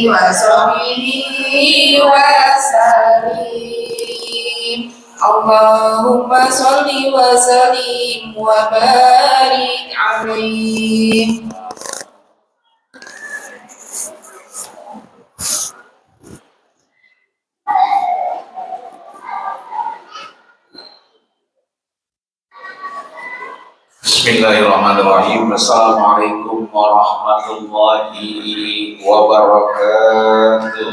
وصحبه وسلم اللهم صل وسلم وبارك عليه. Bismillahirrahmanirrahim. Assalamualaikum warahmatullahi wabarakatuh.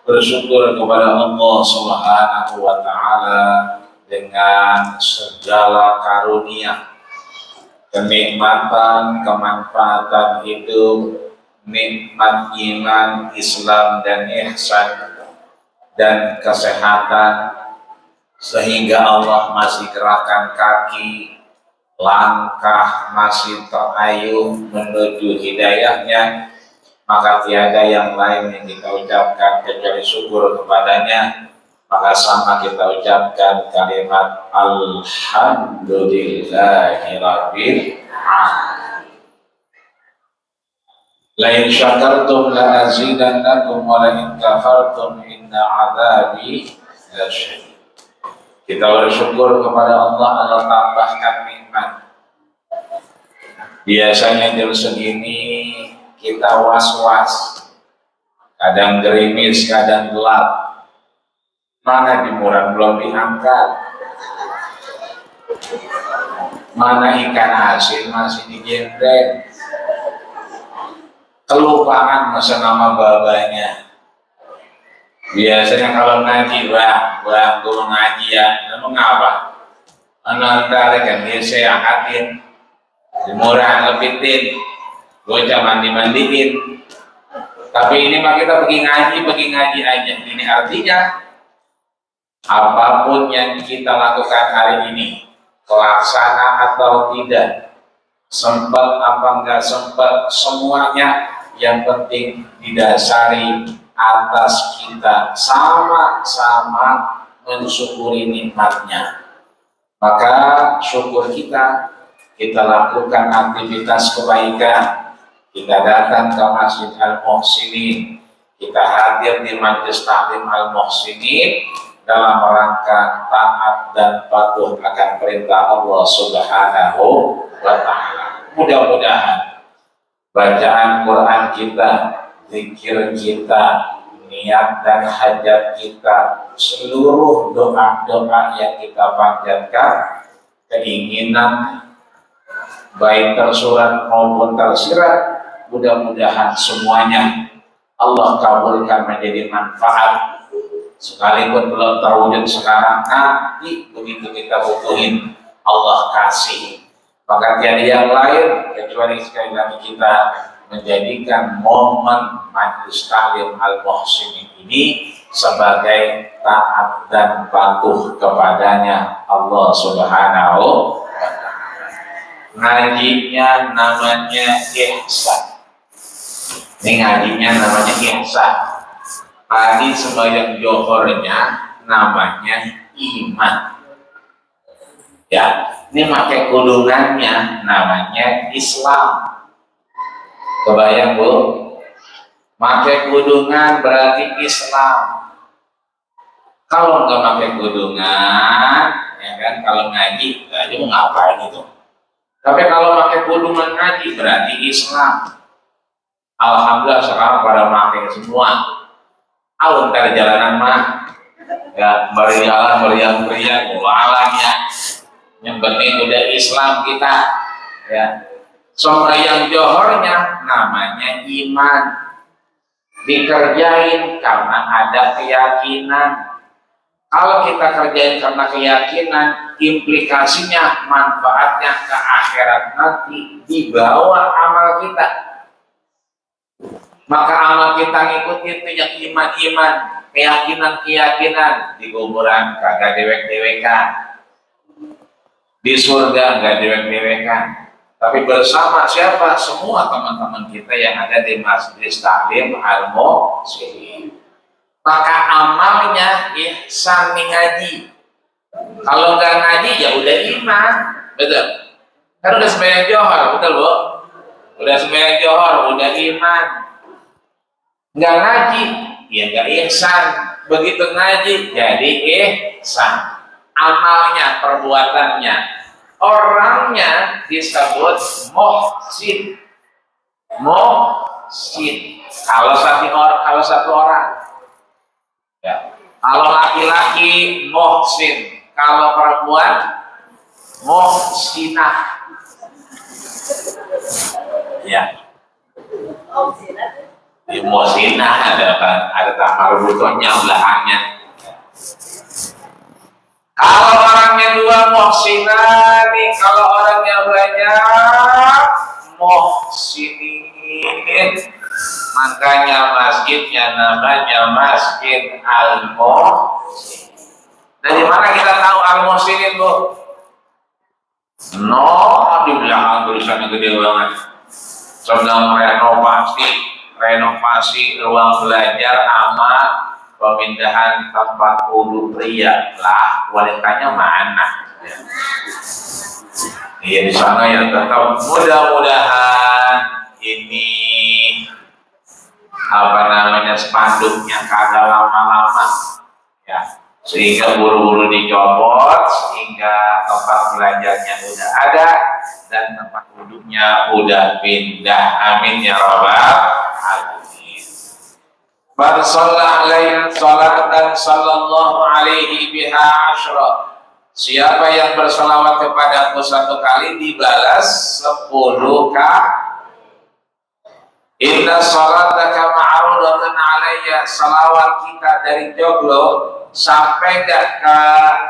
Bersyukur kepada Allah Subhanahu wa Ta'ala dengan segala karunia, kenikmatan, kemanfaatan hidup, nikmat iman, Islam dan ihsan, dan kesehatan, sehingga Allah masih gerakan kaki, langkah masih terayun menuju hidayahnya, maka tiada yang lain yang kita ucapkan kecuali syukur kepadanya. Maka sama kita ucapkan kalimat Alhamdulillahirabbil alamin. La in syakartum la azidannakum wa la in kafartum inna adzabi lasyadid. Kita bersyukur kepada Allah, Allah tambahkan nikmat. Biasanya jam segini kita was-was, kadang gerimis, kadang gelap. Mana jemuran belum diangkat, mana ikan asin masih digendeng. Kelupaan masa nama babanya. Biasanya kalau ngaji, bang, gue mau ngaji ya, lu mengapa? Ntar kan dia saya angkatin, murah lepitin, bocah mandi-mandiin. Tapi ini mah kita pergi ngaji aja. Ini artinya apapun yang kita lakukan hari ini, kelaksana atau tidak, sempat apa enggak sempat, semuanya yang penting didasari atas kita sama-sama mensyukuri nikmatnya. Maka syukur kita lakukan aktivitas kebaikan, kita datang ke Masjid Al-Muhsinin, kita hadir di Majelis Taklim Al-Muhsinin dalam rangka taat dan patuh akan perintah Allah Subhanahu wa Ta'ala. Mudah-mudahan bacaan Quran kita, zikir kita, niat dan hajat kita, seluruh doa-doa yang kita panjatkan, keinginan baik tersurat maupun tersirat, mudah-mudahan semuanya Allah kabulkan menjadi manfaat. Sekalipun belum terwujud sekarang, nanti begitu kita butuhin Allah kasih. Maka tiada yang lain kecuali sekali lagi kita menjadikan momen Majelis Taklim Al-Muhsinin ini sebagai taat dan patuh kepadanya Allah Subhanahu wa Ta'ala. Ngajinya namanya ihsan. Ini ngajinya namanya ihsan. Tadi sembahyang johornya namanya iman. Ya, ini pakai kudungannya namanya Islam. Kebayang bu? Pakai kudungan berarti Islam. Kalau nggak pakai kudungan, ya kan? Kalau ngaji mau ngapain itu? Tapi kalau pakai kudungan ngaji berarti Islam. Alhamdulillah sekarang pada pakai semua. Alun dari jalanan mah, ya berjalan meriang-meriang, alamnya. Yang penting udah Islam kita, ya. Sembahyang johornya namanya iman, dikerjain karena ada keyakinan. Kalau kita kerjain karena keyakinan, implikasinya manfaatnya ke akhirat nanti dibawa amal kita. Maka amal kita ngikutin itu yang iman-iman, keyakinan-keyakinan. Di kuburan kagak dewek-dewekan, di surga nggak dewek-dewekan, tapi bersama siapa? Semua teman-teman kita yang ada di Majelis Taklim Al-Muhsinin. Maka amalnya ihsan nih ngaji. Kalau nggak ngaji ya udah iman, betul. Kan udah sembahyang johor, betul Bu? Udah sembahyang johor, udah iman. Nggak ngaji, ya nggak ihsan. Begitu ngaji, jadi ihsan. Amalnya, perbuatannya. Orangnya disebut muhsin. Muhsin. Kalau satu orang. Ya. Kalau laki-laki muhsin, kalau perempuan muhsinah. Ya. Di muhsinah ada tamar butuhnya belakangnya. Kalau orangnya dua muhsinah nih, kalau orangnya banyak muhsinin. Makanya masjidnya namanya Masjid Al-Muhsin. Dari mana kita tahu Al-Muhsinin, Bu? Di belakang tulisannya gede banget. Sedang renovasi ruang belajar sama pemindahan tempat wudhu pria. Lah, wanitanya mana? Iya, di sana yang tetap. Mudah-mudahan ini spanduknya kagak lama-lama ya, sehingga buru-buru dicopot, sehingga tempat belajarnya udah ada dan tempat wudhunya udah pindah. Amin ya rabbal alamin. Bar sallallahu salatan sallallahu alaihi biha asyra. Siapa yang berselawat kepadaku 1 kali dibalas 10 kali. Inna salataka ma'rudatun alayya. Salawat kita dari Joglo sampai gak ke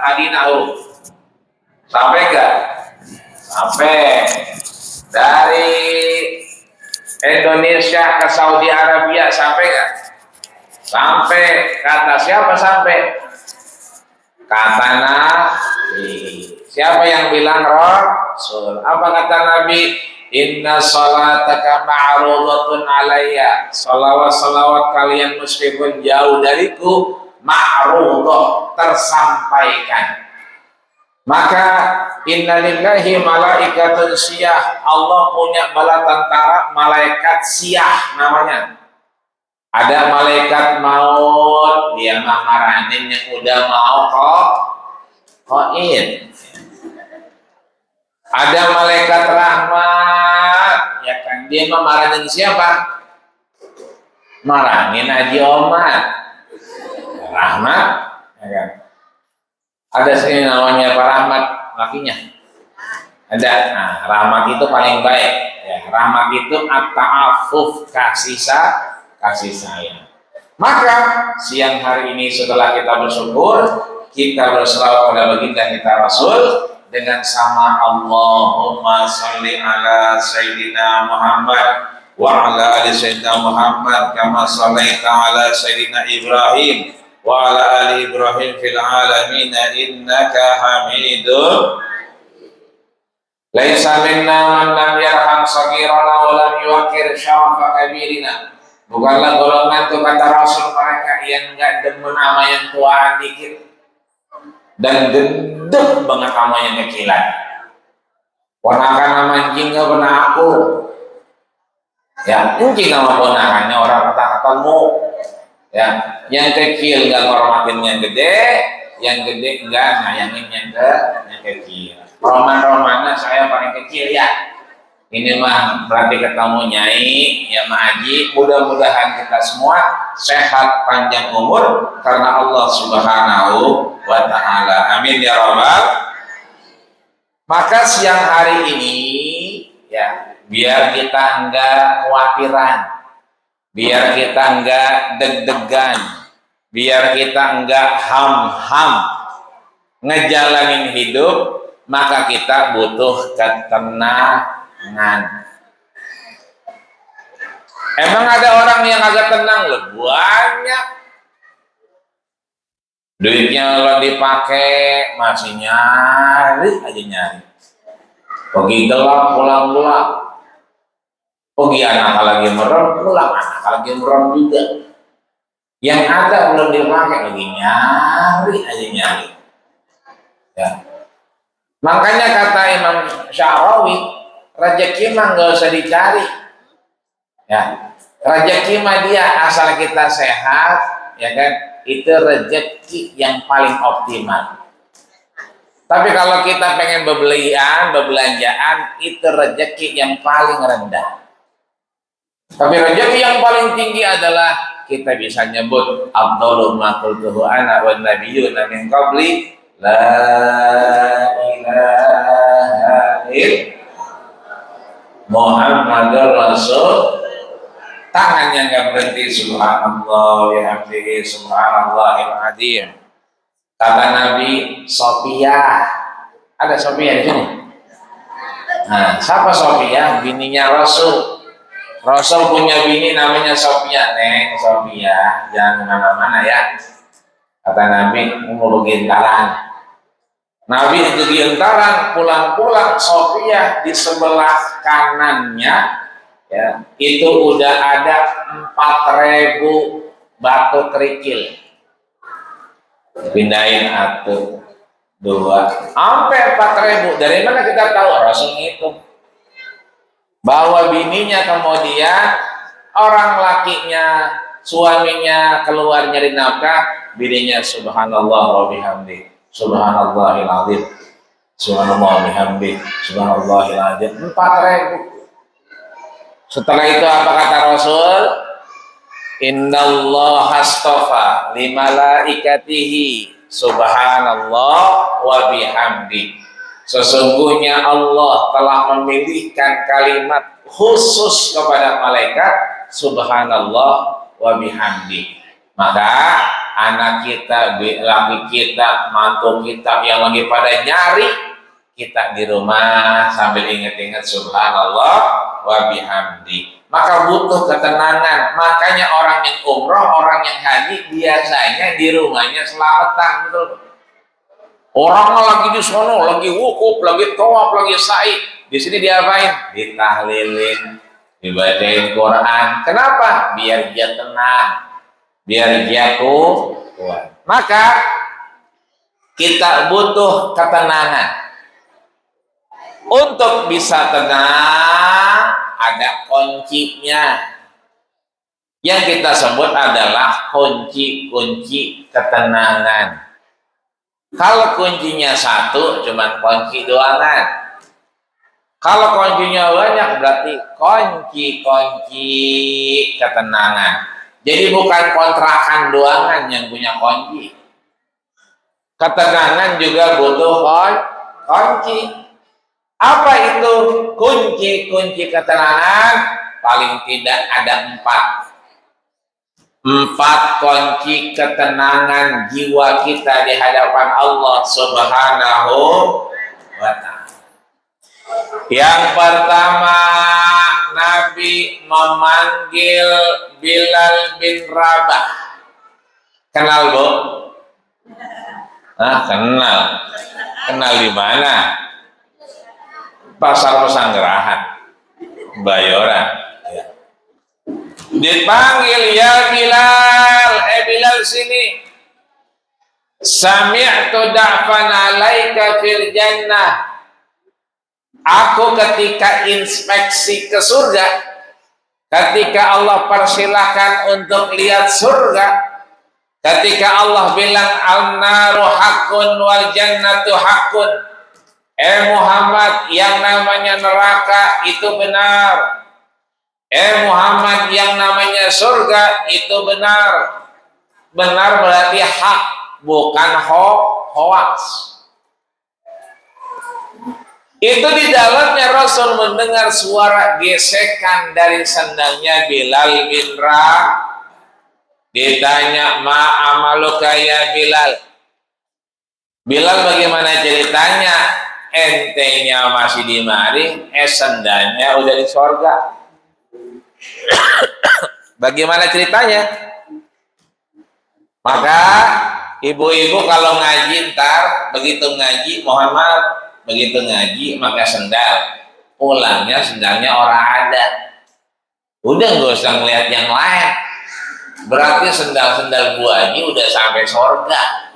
Madinah? Sampai gak? Sampai. Dari Indonesia ke Saudi Arabia sampai gak? Sampai. Kata siapa sampai? Kata Nabi. Siapa yang bilang? Rasul. Apa kata Nabi? Inna salataka ma'rudatun alayya. Salawat-salawat kalian meskipun jauh dariku, ma'rudah, tersampaikan. Maka inna lillahi malaikatun siyah. Allah punya bala tentara, malaikat siyah namanya. Ada malaikat maut, dia marahin yang udah mau koin. Ada malaikat rahmat, ya kan, dia marahin siapa? Marahin Haji Omar. Rahmat, ya kan. Ada sini namanya Pak Rahmat, lakinya. Ada. Nah, rahmat itu paling baik. Ya, rahmat itu at-ta'afuf, kasih sayang. Maka siang hari ini setelah kita bersyukur, kita berselawat pada baginda kita Rasul dengan sama Allahumma sholli ala Sayyidina Muhammad wa ala ali Sayyidina Muhammad kama shallaita ala Sayyidina Ibrahim wa ala ali Ibrahim fil alamin innaka Hamidum. Laisa minna man lam yarham saghirana wa lam yuqir syarafa kabirina. Bukanlah golongan itu kata Rasul mereka yang enggak demen sama yang tuaan dikit dan gendut banget sama yang kecilan. Ponakan sama anjing nggak pernah aku. Ya, anjing sama ponakannya orang pernah ketemu. Ya, yang kecil nggak ngormatin yang gede nggak ngayangin yang kecil. Roman-romannya saya paling kecil ya. Ini mah berarti ketemu Nyai ya Mak Haji. Mudah-mudahan kita semua sehat panjang umur karena Allah Subhanahu wa ta'ala. Amin ya rabbal. Maka siang hari ini ya, biar kita enggak khawatiran, biar kita enggak deg-degan, biar kita enggak ham-ham ngejalanin hidup, maka kita butuh ketenangan. Emang ada orang yang agak tenang? Loh, banyak. Duitnya kalau dipakai masih nyari. Pergi gelap pulang gelap. Pergi anak lagi merem pulang anak lagi merem juga. Yang ada belum dipakai lagi nyari. Ya. Makanya kata Imam Sya'rawi, rezeki mah nggak usah dicari. Ya, rezeki mah dia asal kita sehat, ya kan? Itu rezeki yang paling optimal. Tapi kalau kita pengen bebelanjaan, itu rezeki yang paling rendah. Tapi rezeki yang paling tinggi adalah kita bisa nyebut Abdullah ma qultuhu ana wan nabiyyuna min qabli la ilaha illallah Muhammadur Rasul. Tangannya nggak berhenti, subhanallah bihamdihi subhanallahil azim. Kata Nabi, Sophia. Ada Sophia di sini? Nah, siapa Sophia? Bininya Rasul. Rasul punya bini namanya Sophia. Neng Sophia, jangan kemana-mana ya. Kata Nabi, mau gentaran. Nabi itu gentaran, pulang-pulang Sophia di sebelah kanannya, ya, itu udah ada 4.000 batu kerikil. Pindahin 1, 2, sampai 4.000. Dari mana kita tahu? Rasul itu bahwa bininya kemudian orang lakinya, suaminya keluar nyari nafkah, bininya subhanallah wa bihamdi subhanallahil azim subhanallah wa bihamdi subhanallahil azim 4.000. Setelah itu apa kata Rasul? Innallaha astafa li malaikatihi subhanallah wa bihamdi. Sesungguhnya Allah telah memilihkan kalimat khusus kepada malaikat subhanallah wa bihamdi. Maka anak kita, laki kita, mantu kita yang lagi pada nyari, kita di rumah sambil ingat-ingat subhanallah wa bihamdi. Maka butuh ketenangan. Makanya orang yang umroh, orang yang haji biasanya di rumahnya selamatan, betul. Orang lagi di sono, lagi wukuf, lagi tawaf, lagi sa'i. Di sini diapain? Ditahlilin, dibacain Quran. Kenapa? Biar dia tenang, biar dia kuat. Maka kita butuh ketenangan. Untuk bisa tenang, ada kuncinya. Yang kita sebut adalah kunci-kunci ketenangan. Kalau kuncinya satu, cuma kunci doangan. Kalau kuncinya banyak, berarti kunci-kunci ketenangan. Jadi bukan kontrakan doangan yang punya kunci. Ketenangan juga butuh kunci. Apa itu kunci-kunci ketenangan? Paling tidak ada 4 kunci ketenangan jiwa kita di hadapan Allah Subhanahu wa ta'ala. Yang pertama, Nabi memanggil Bilal bin Rabah. Kenal, Bu? Kenal. Kenal di mana? Pasar Pesanggerahan, Bayoran. Ya. Dipanggil, ya Bilal, Bilal sini. Sami'tu da'fan alaika fil jannah. Aku ketika inspeksi ke surga, ketika Allah persilahkan untuk lihat surga, ketika Allah bilang al-naru haqqun wal jannatu haqqun. Muhammad, yang namanya neraka itu benar. Muhammad, yang namanya surga itu benar. Benar berarti hak, bukan hoax. Itu di dalamnya Rasul mendengar suara gesekan dari sandalnya Bilal bin Rabah. Ditanya, ma amaluka ya Bilal. Bilal, bagaimana ceritanya? Entenya masih di mari, sandalnya udah di sorga. Bagaimana ceritanya? Maka ibu-ibu kalau ngaji ntar, begitu ngaji, mohon maaf, begitu ngaji maka sendal, pulangnya sendalnya orang ada. Udah nggak usah ngeliat yang lain. Berarti sendal-sendal Bu Haji udah sampai sorga.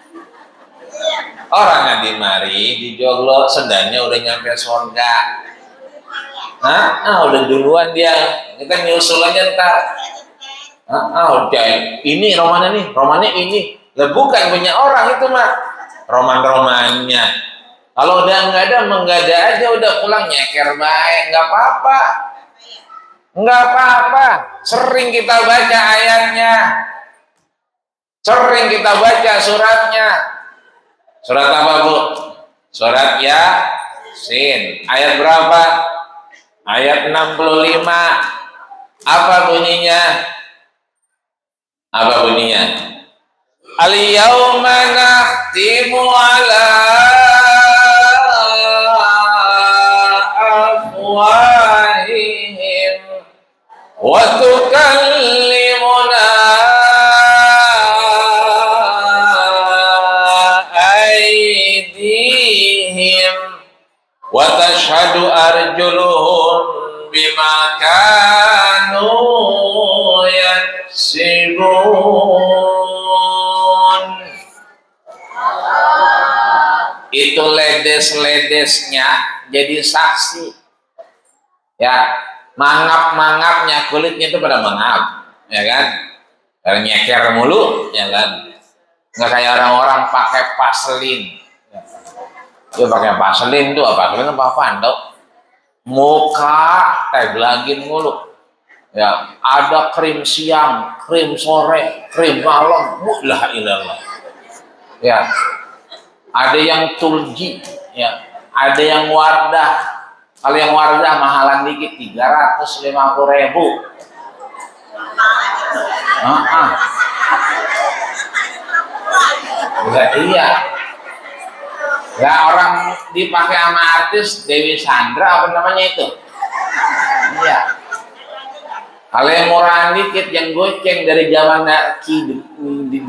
Orangnya di mari di joglo sendalnya udah nyampe surga. Udah duluan dia. Kita nyusul aja ntar. Udah ini romannya ini. Lah bukan punya orang itu mah. Roman-romannya. Kalau udah menggada aja udah pulang nyeker baik, nggak apa-apa. Nggak apa-apa. Sering kita baca ayatnya. Sering kita baca suratnya. Surat apa, Bu? Surat Yasin. Ayat berapa? Ayat 65. Apa bunyinya? Apa bunyinya? Al-yawma nakhtimu ala afwahihim wa tukallimuna aydihim wa tashhadu arjuluhum bima kanu yaksibun. Itu ledes-ledesnya jadi saksi. Ya, mangap-mangapnya kulitnya itu pada mangap, ya kan? Karena nyeker mulu, ya kan? Nggak kayak orang-orang pakai vaselin. Dia pakai vaselin tuh apa? Vaselin apa dok? Muka teblagin mulu. Ya, ada krim siang, krim sore, krim malam. La ilallah. Ya. Ada yang tulji, ya. Ada yang wardah. Kalau yang wardah mahalan dikit 350.000. Iya. Lah orang dipakai sama artis Dewi Sandra apa namanya itu? Iya. Kalau yang murahan dikit yang goceng dari zaman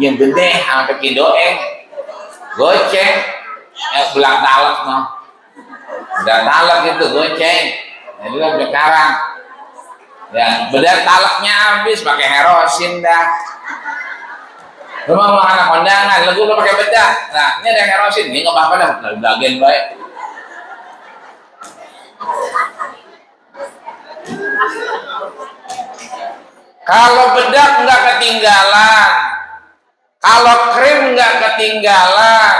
yang gede sampai kidoeng. Goceng, belak talak no, udah talak itu goceng, jadi udah sekarang, ya bedak talaknya habis pakai herosin dah, rumah mau anak kondangan, lagu udah pakai bedak, nah ini ada herosin, ini nggak apa-apa dah, bagian baik. Kalau bedak nggak ketinggalan. Kalau krim nggak ketinggalan,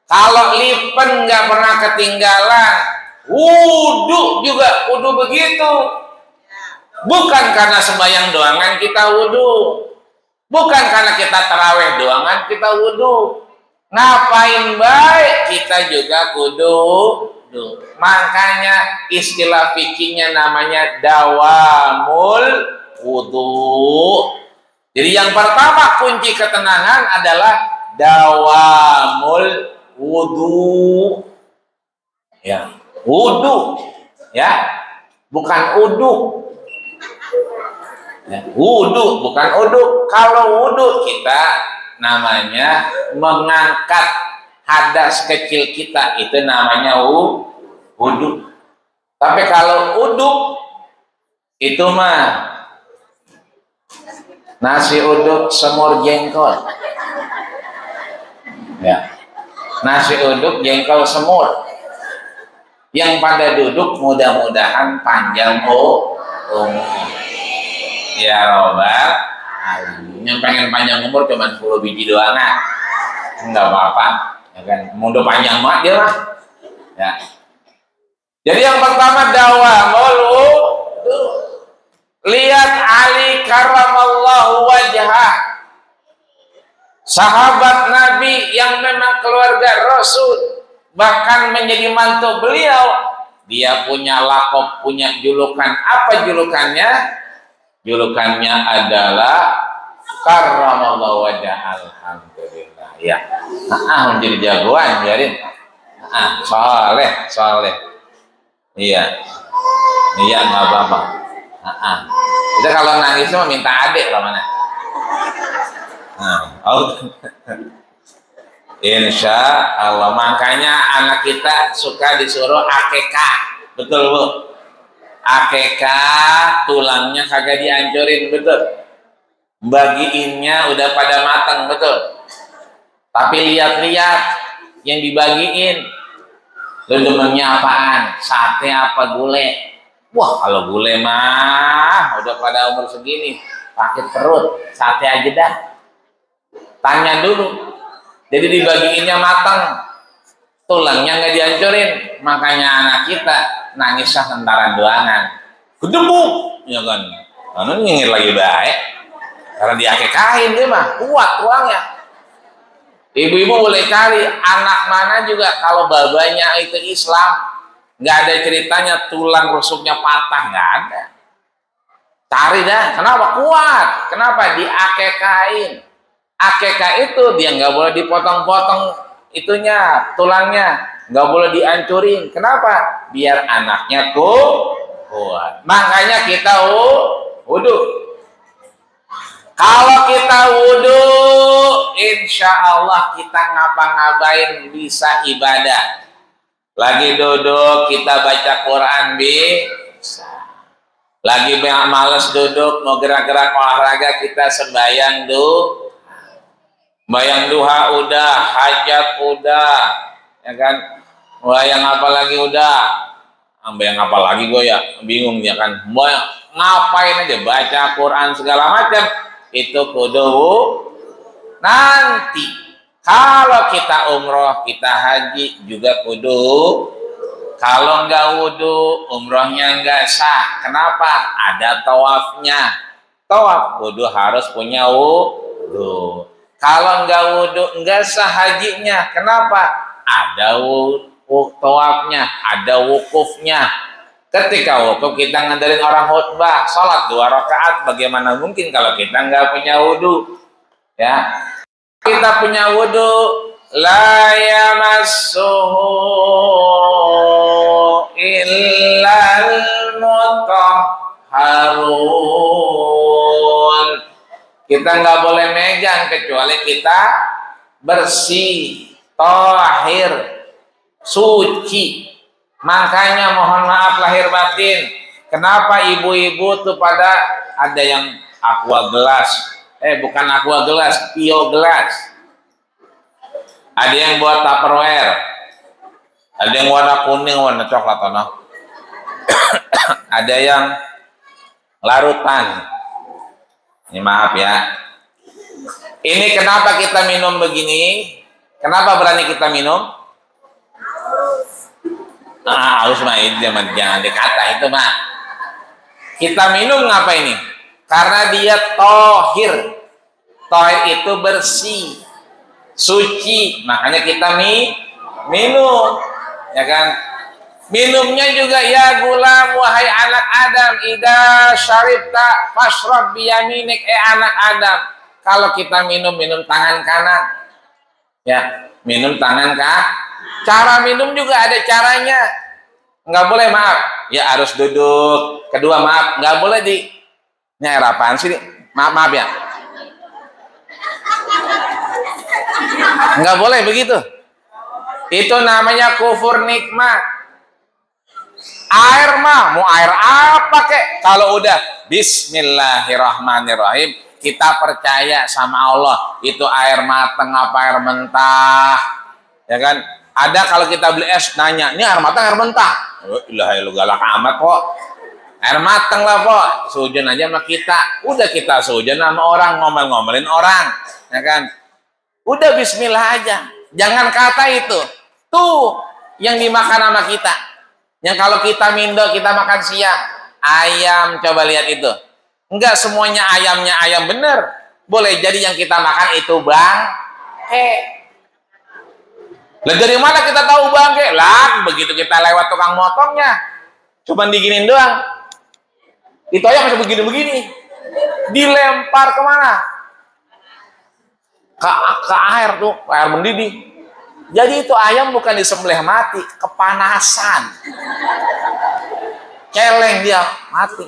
kalau lipen nggak pernah ketinggalan, wudu juga wudu begitu. Bukan karena sembahyang doangan kita wudu, bukan karena kita taraweh doangan kita wudu. Ngapain baik kita juga wudu. Makanya istilah fikihnya namanya dawamul wudu. Jadi yang pertama kunci ketenangan adalah dawamul wudu. Ya, wudu. Ya, bukan uduk. Ya, wudu bukan uduk. Kalau wudu kita namanya mengangkat hadas kecil kita, itu namanya wudu. Tapi kalau uduk itu mah nasi uduk semur jengkol. Ya. Nasi uduk jengkol semur. Yang pada duduk mudah-mudahan panjang umur. Ya robbal alamin. Yang pengen panjang umur cuma 10 biji doang. Enggak apa-apa. Ya kan, mudah panjang banget dia mah. Ya. Jadi yang pertama dawamul wudu. Lihat Ali karramallahu wajhah, sahabat Nabi yang memang keluarga Rasul, bahkan menjadi mantu beliau. Dia punya lakop, punya julukan. Apa julukannya? Julukannya adalah karramallahu wajhah. Alhamdulillah. Ya. Menjadi jagoan, biarin. Soleh. Iya. Iya, nggak apa-apa. Kita kalau nangis mah minta adik lah mana. Insya Allah. Makanya anak kita suka disuruh akekah, betul Bu? Akekah tulangnya kagak dihancurin, betul? Bagiinnya udah pada matang, betul? Tapi lihat-lihat yang dibagiin. Lu demennya apaan? Sate apa gulai? Wah, kalau gulai mah udah pada umur segini, sakit perut, sate aja dah. Tanya dulu. Jadi dibagiinnya matang, tulangnya nggak dihancurin. Makanya anak kita nangisnya sentaran doangan. Gedebuk, ya kan? Karena nyengir lagi baik. Karena diakekain dia mah kuat tulangnya. Ibu-ibu boleh cari anak mana juga kalau babanya itu Islam. Nggak ada ceritanya tulang rusuknya patah, nggak ada. Cari dah, kenapa? Kuat. Kenapa? Diakekain. Akekah itu dia nggak boleh dipotong-potong itunya, tulangnya. Nggak boleh dihancurin. Kenapa? Biar anaknya kuat. Makanya kita wudhu. Kalau kita wudhu, insya Allah kita ngapa-ngapain bisa ibadah. Lagi duduk kita baca Quran bisa. Lagi males duduk mau gerak-gerak olahraga kita sembahyang bayang duha udah, hajat udah, ya kan? Bayang apa lagi udah? Bayang apa lagi gue ya bingung ya kan? Bayang ngapain aja baca Quran segala macam itu kudu nanti. Kalau kita umroh, kita haji juga kudu. Kalau nggak wudhu, umrohnya nggak sah. Kenapa? Ada tawafnya. Tawaf kudu harus punya wudhu. Kalau nggak wudhu, nggak sah hajinya. Kenapa? Ada tawafnya, ada wukufnya. Ketika wukuf kita ngandelin orang khutbah, sholat 2 rakaat. Bagaimana mungkin kalau kita nggak punya wudhu? Ya. Kita punya wudhu, la yamassuhu illal mutahharun. Kita nggak boleh megang kecuali kita bersih, tahir, suci. Makanya mohon maaf lahir batin. Kenapa ibu-ibu tuh pada ada yang aqua gelas? Bukan aqua gelas, pio gelas. Ada yang buat Tupperware. Ada yang warna kuning, warna coklat, ada yang larutan. Ini maaf ya. Ini kenapa kita minum begini? Kenapa berani kita minum? Harus mah jangan dikata itu mah. Kita minum ngapa ini? Karena dia tohir. Tohir itu bersih, suci. Makanya kita minum, ya kan? Minumnya juga ya gulam, wahai anak Adam, ida syaribta fashrab biyaminik, anak Adam. Kalau kita minum tangan kanan, ya minum tangan kanan. Cara minum juga ada caranya. Nggak boleh maaf, ya harus duduk. Kedua maaf, nggak boleh ini air apaan sih? Maaf ya. Nggak boleh begitu. Itu namanya kufur nikmat. Air mah, mau air apa kek? Kalau udah Bismillahirrahmanirrahim, kita percaya sama Allah. Itu air matang apa air mentah? Ya kan? Ada kalau kita beli es nanya, ini air matang air mentah? Ilahi lu galak amat kok. Air matang lah kok, sujud aja sama kita. Udah kita sujud sama orang, ngomel-ngomelin orang, ya kan? Udah bismillah aja. Jangan kata itu. Tuh yang dimakan sama kita. Yang kalau kita mindo, kita makan siang. Ayam, coba lihat itu. Enggak semuanya ayamnya ayam bener. Boleh jadi yang kita makan itu bangke. Lah dari mana kita tahu bangke? Lah begitu kita lewat tukang motongnya, cuman diginin doang. Itu aja masih begini-begini, dilempar kemana? Ke air tuh, ke air mendidih. Jadi itu ayam bukan disembelih mati, kepanasan. Celeng dia, mati.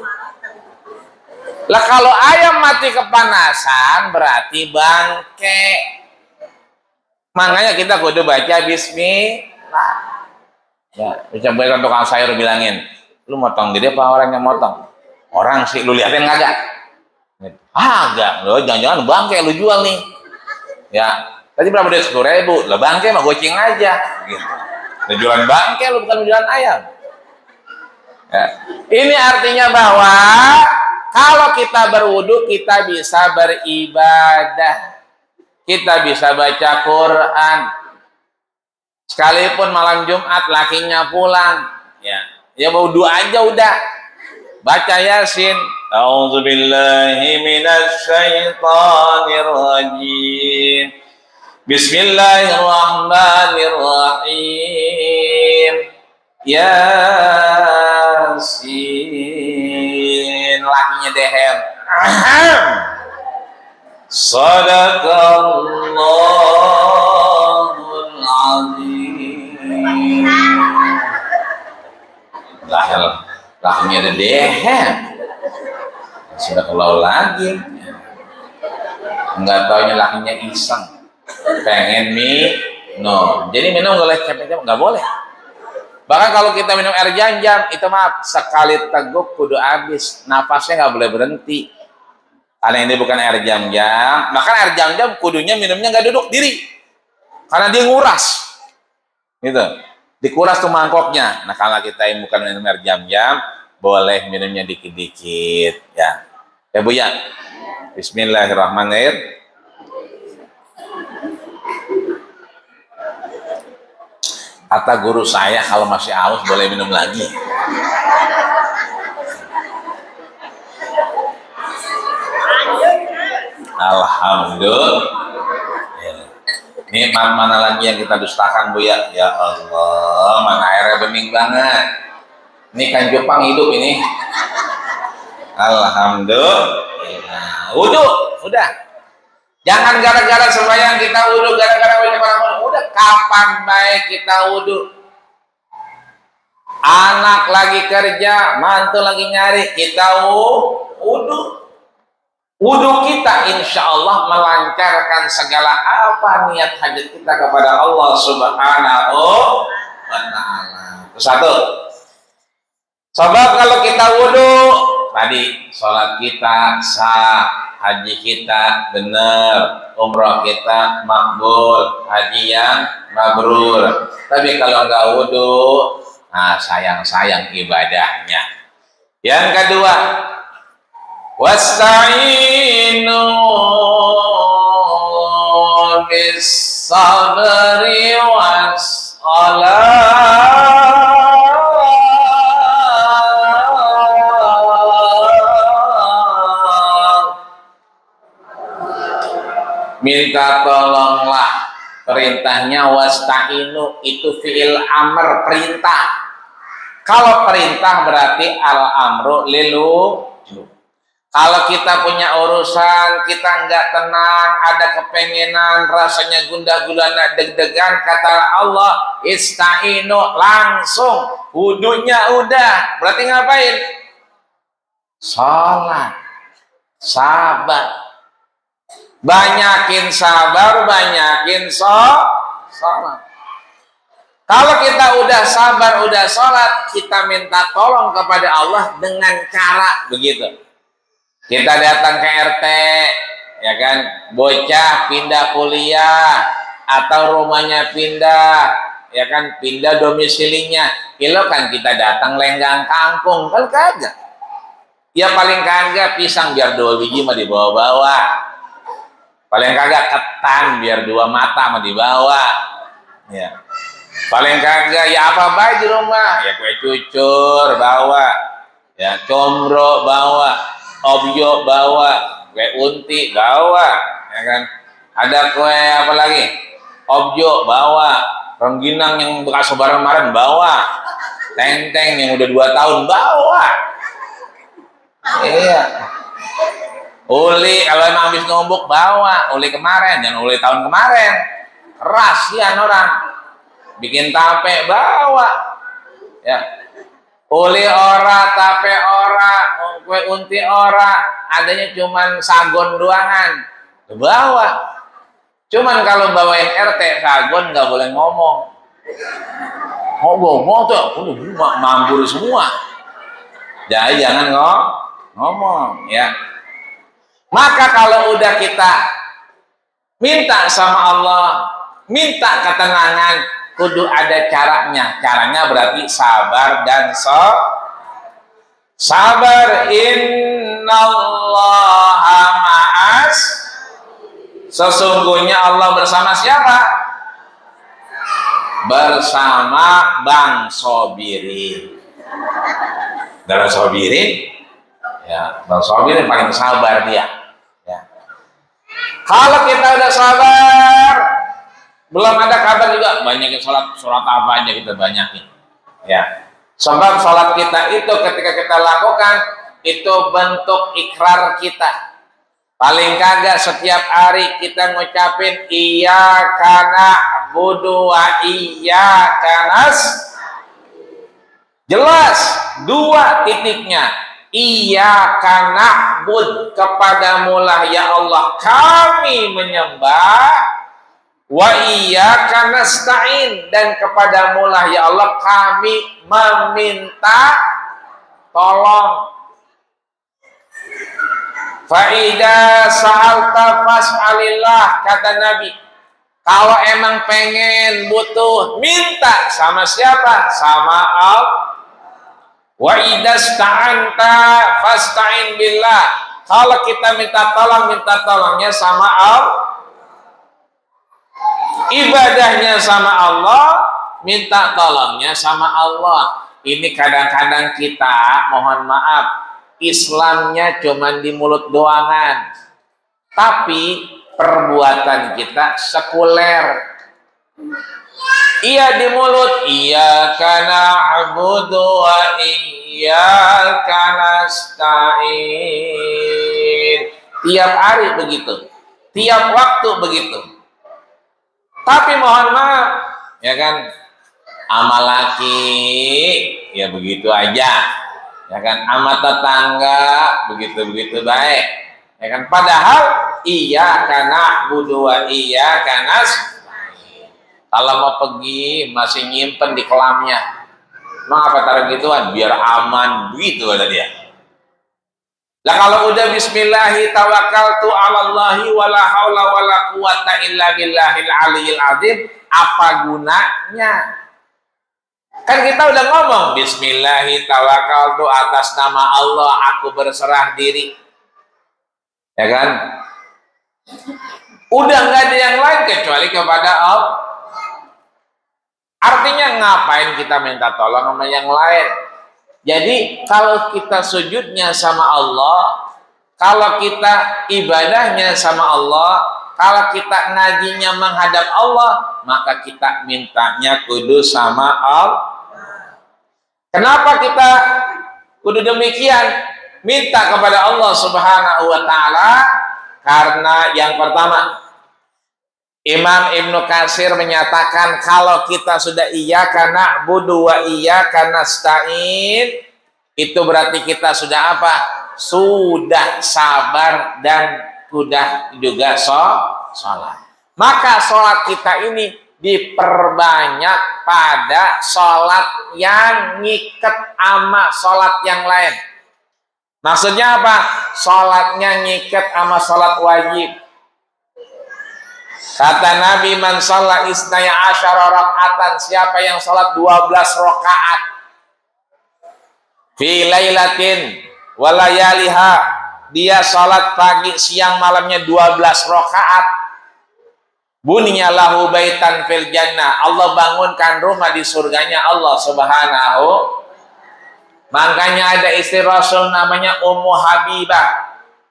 Lah kalau ayam mati kepanasan berarti bangke. Makanya kita kudu baca bismillah. Ya, coba tukang sayur bilangin, lu motong diri apa orang yang motong? Orang sih, lu liatin kagak? Enggak, lo jangan-jangan bangke lu jual nih. Ya, Tadi berapa duit? 10.000. Lah bangke mah goceng aja. Gitu. Nah, jualan bangke lu bukan jualan ayam. Ya. Ini artinya bahwa kalau kita berwudu kita bisa beribadah, kita bisa baca Quran. Sekalipun malam Jumat lakinya pulang, ya wudu aja udah. Baca Yasin. A'udzubillahi minasyaitonir rajim. Bismillahirrahmanirrahim. Yasin. Lakinya dehem. Sadaqallahul azim. Lakinya ada dehem. Sudah kalau lagi. Enggak taunya lakinya iseng. Pengen minum. Jadi minum nggak boleh capek-capek, nggak boleh. Bahkan kalau kita minum air jam-jam itu maaf sekali teguk kudu habis, napasnya nggak boleh berhenti. Karena ini bukan air jam-jam. Bahkan air jam-jam kudunya minumnya nggak duduk diri, karena dia nguras, gitu. Dikuras tuh mangkoknya. Nah kalau kita bukan minum air jam-jam, boleh minumnya dikit-dikit, ya. Ya Bu ya. Bismillahirrahmanirrahim. Kata guru saya kalau masih haus boleh minum lagi. Alhamdulillah. Ini mana lagi yang kita dustakan Bu ya? Ya Allah, mana airnya bening banget. Ini kan Jepang hidup ini. Alhamdulillah. Wudu, udah. Jangan gara-gara sembahyang kita wudu, gara-gara ucapan udah kapan baik kita wudu. Anak lagi kerja, mantu lagi nyari, kita wudu. Wudu kita insya Allah melancarkan segala apa niat hajat kita kepada Allah Subhanahu wa Ta'ala. Itu satu. Sebab kalau kita wudu, tadi sholat kita sah. Haji kita benar, umroh kita makbul, haji yang mabrur. Tapi kalau nggak wudu, nah sayang ibadahnya. Yang kedua, wasta'inu bis sabri was salat. Minta tolonglah, perintahnya wasta'inu itu fi'il amr, perintah. Kalau perintah berarti al-amru lilu. Kalau kita punya urusan, kita nggak tenang, ada kepengenan, rasanya gundah gulana, deg-degan, kata Allah ista'inu, langsung wudunya udah. Berarti ngapain? Sholat, sabar. Banyakin sabar, banyakin sholat. Kalau kita udah sabar, udah sholat, kita minta tolong kepada Allah dengan cara begitu. Kita datang ke RT, ya kan, bocah pindah kuliah atau rumahnya pindah, ya kan, pindah domisilinya. Kilo kan kita datang lenggang kangkung, kan kagak. Ya paling kagak pisang biar 2 biji mah dibawa-bawa. Paling kagak ketan biar 2 mata mah dibawa. Ya. Paling kagak ya apa baik di rumah? Ya kue cucur bawa. Ya combro bawa. Obyo bawa. Kue unti bawa. Ya kan? Ada kue apa lagi? Obyo bawa. Rengginang yang bekas lebaran bawa. Teng-teng yang udah 2 tahun bawa. Iya. Uli kalau emang habis ngombok bawa, uli kemarin, jangan uli tahun kemarin. Rasian orang. Bikin tape bawa. Ya. Uli ora, tape ora, kue unti ora, adanya cuman sagon doangan. Bawa. Cuman kalau bawain RT sagon nggak boleh ngomong. Ngomong tuh, mambur semua. Jadi jangan ngomong, ya. Maka kalau udah kita Minta sama Allah, minta ketenangan, kudu ada caranya. Caranya berarti sabar dan sabar. Innallaha ma'as, sesungguhnya Allah bersama siapa? Bersama Bang Sobirin. Bang Sobirin, ya, Bang Sobirin paling sabar dia. Ya. Kalau kita udah sabar, belum ada kabar juga banyakin sholat apa aja kita banyakin. Ya, sebab sholat kita itu ketika kita lakukan itu bentuk ikrar kita. Paling kagak setiap hari kita ngucapin iyyaka na'budu wa iyyaka nasta'in. Jelas dua titiknya. Iyyaka na'bud, kepadamulah ya Allah kami menyembah, wa iyyaka nasta'in, dan kepadamulah ya Allah kami meminta tolong. Fa'idha sa'alta fas'alillah, kata Nabi, kalau emang pengen butuh minta sama siapa? Sama Allah. Wa idza sta'anta fasta'in billah, kalau kita minta tolongnya sama Allah. Ibadahnya sama Allah, minta tolongnya sama Allah. Ini kadang-kadang kita, mohon maaf, Islamnya cuman di mulut doangan, tapi perbuatan kita sekuler. Iya di mulut, iyyaka na'budu wa iyyaka nasta'in. Tiap hari begitu, tiap waktu begitu. Tapi mohon maaf, ya kan, amal laki ya begitu aja. Ya kan, sama tetangga begitu-begitu baik. Ya kan, padahal iyyaka na'budu wa iyyaka nasta'in. Kalau mau pergi masih nyimpen di kolamnya. Mengapa taruh gituan? Biar aman, begitu kata dia. Lah kalau udah bismillahi tawakkaltu 'alallahi wala haula wala quwata illa billahil aliyil azim, apa gunanya? Kan kita udah ngomong bismillahi tawakkaltu, atas nama Allah aku berserah diri. Ya kan? Udah nggak ada yang lain kecuali kepada Allah. Artinya ngapain kita minta tolong sama yang lain? Jadi kalau kita sujudnya sama Allah, kalau kita ibadahnya sama Allah, kalau kita ngajinya menghadap Allah, maka kita mintanya kudu sama Allah. Kenapa kita kudu demikian? Minta kepada Allah Subhanahu wa ta'ala, karena yang pertama, Imam Ibnu Katsir menyatakan kalau kita sudah iyyaka na'budu wa iyyaka nasta'in, itu berarti kita sudah apa? Sudah sabar dan sudah juga sholat. Maka sholat kita ini diperbanyak pada sholat yang ngiket sama sholat yang lain. Maksudnya apa? Sholatnya ngiket sama sholat wajib. Kata Nabi, man shalla isnaya asyara raka'atan, siapa yang sholat 12 rakaat fi lailatin walayaliha, dia sholat pagi siang malamnya 12 rakaat, buniya lahu baitan fil jannah, Allah bangunkan rumah di surganya Allah Subhanahu. Makanya ada istri Rasul namanya Ummu Habibah.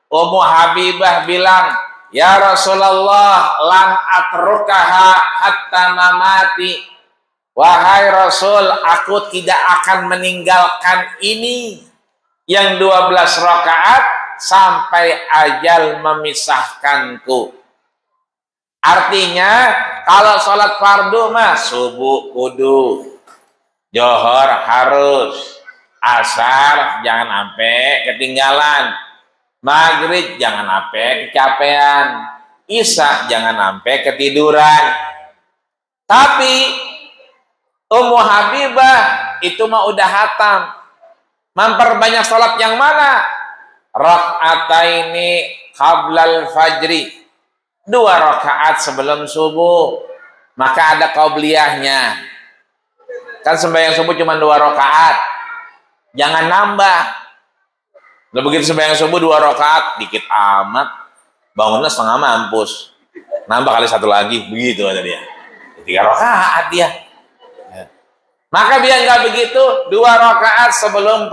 Ummu Habibah bilang, ya Rasulullah, lan atrukaha hatta mamati. Wahai Rasul, aku tidak akan meninggalkan ini yang 12 rakaat sampai ajal memisahkanku. Artinya kalau sholat fardu mah subuh kudu, johor harus, asar jangan sampai ketinggalan, maghrib jangan sampai kecapean, isya jangan sampai ketiduran. Tapi Ummu Habibah itu mah udah hatam. Memperbanyak sholat yang mana? Rak'ataini qablal fajri, 2 rakaat sebelum subuh. Maka ada qabliyahnya. Kan sembahyang subuh cuma 2 rakaat. Jangan nambah. Udah begitu sembahyang subuh 2 rakaat, dikit amat. Bangunnya setengah mampus. Nambah kali 1 lagi, begitu ada dia. 3 rakaat dia. Maka biar nggak begitu, 2 rakaat sebelum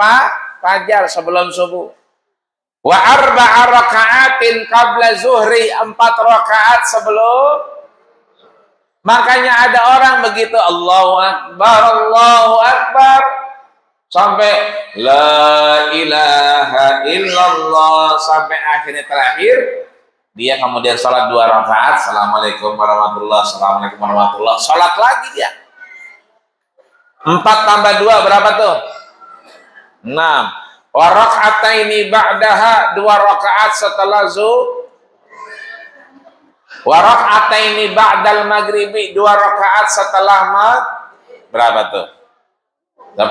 fajar, sebelum subuh. Wa 4 rakaatin qabla zuhri, 4 rakaat sebelum. Makanya ada orang begitu, Allahu Akbar, sampai la ilaha illallah, sampai akhirnya terakhir. Dia kemudian sholat 2 rakaat, assalamualaikum warahmatullah, assalamualaikum warahmatullah, sholat lagi dia. 4 tambah 2 berapa tuh? 6. Wa raka'ataini ba'daha, 2 rakaat setelah zuhur. Wa raka'ataini ba'dal maghribi, 2 rakaat setelah berapa tuh? 10.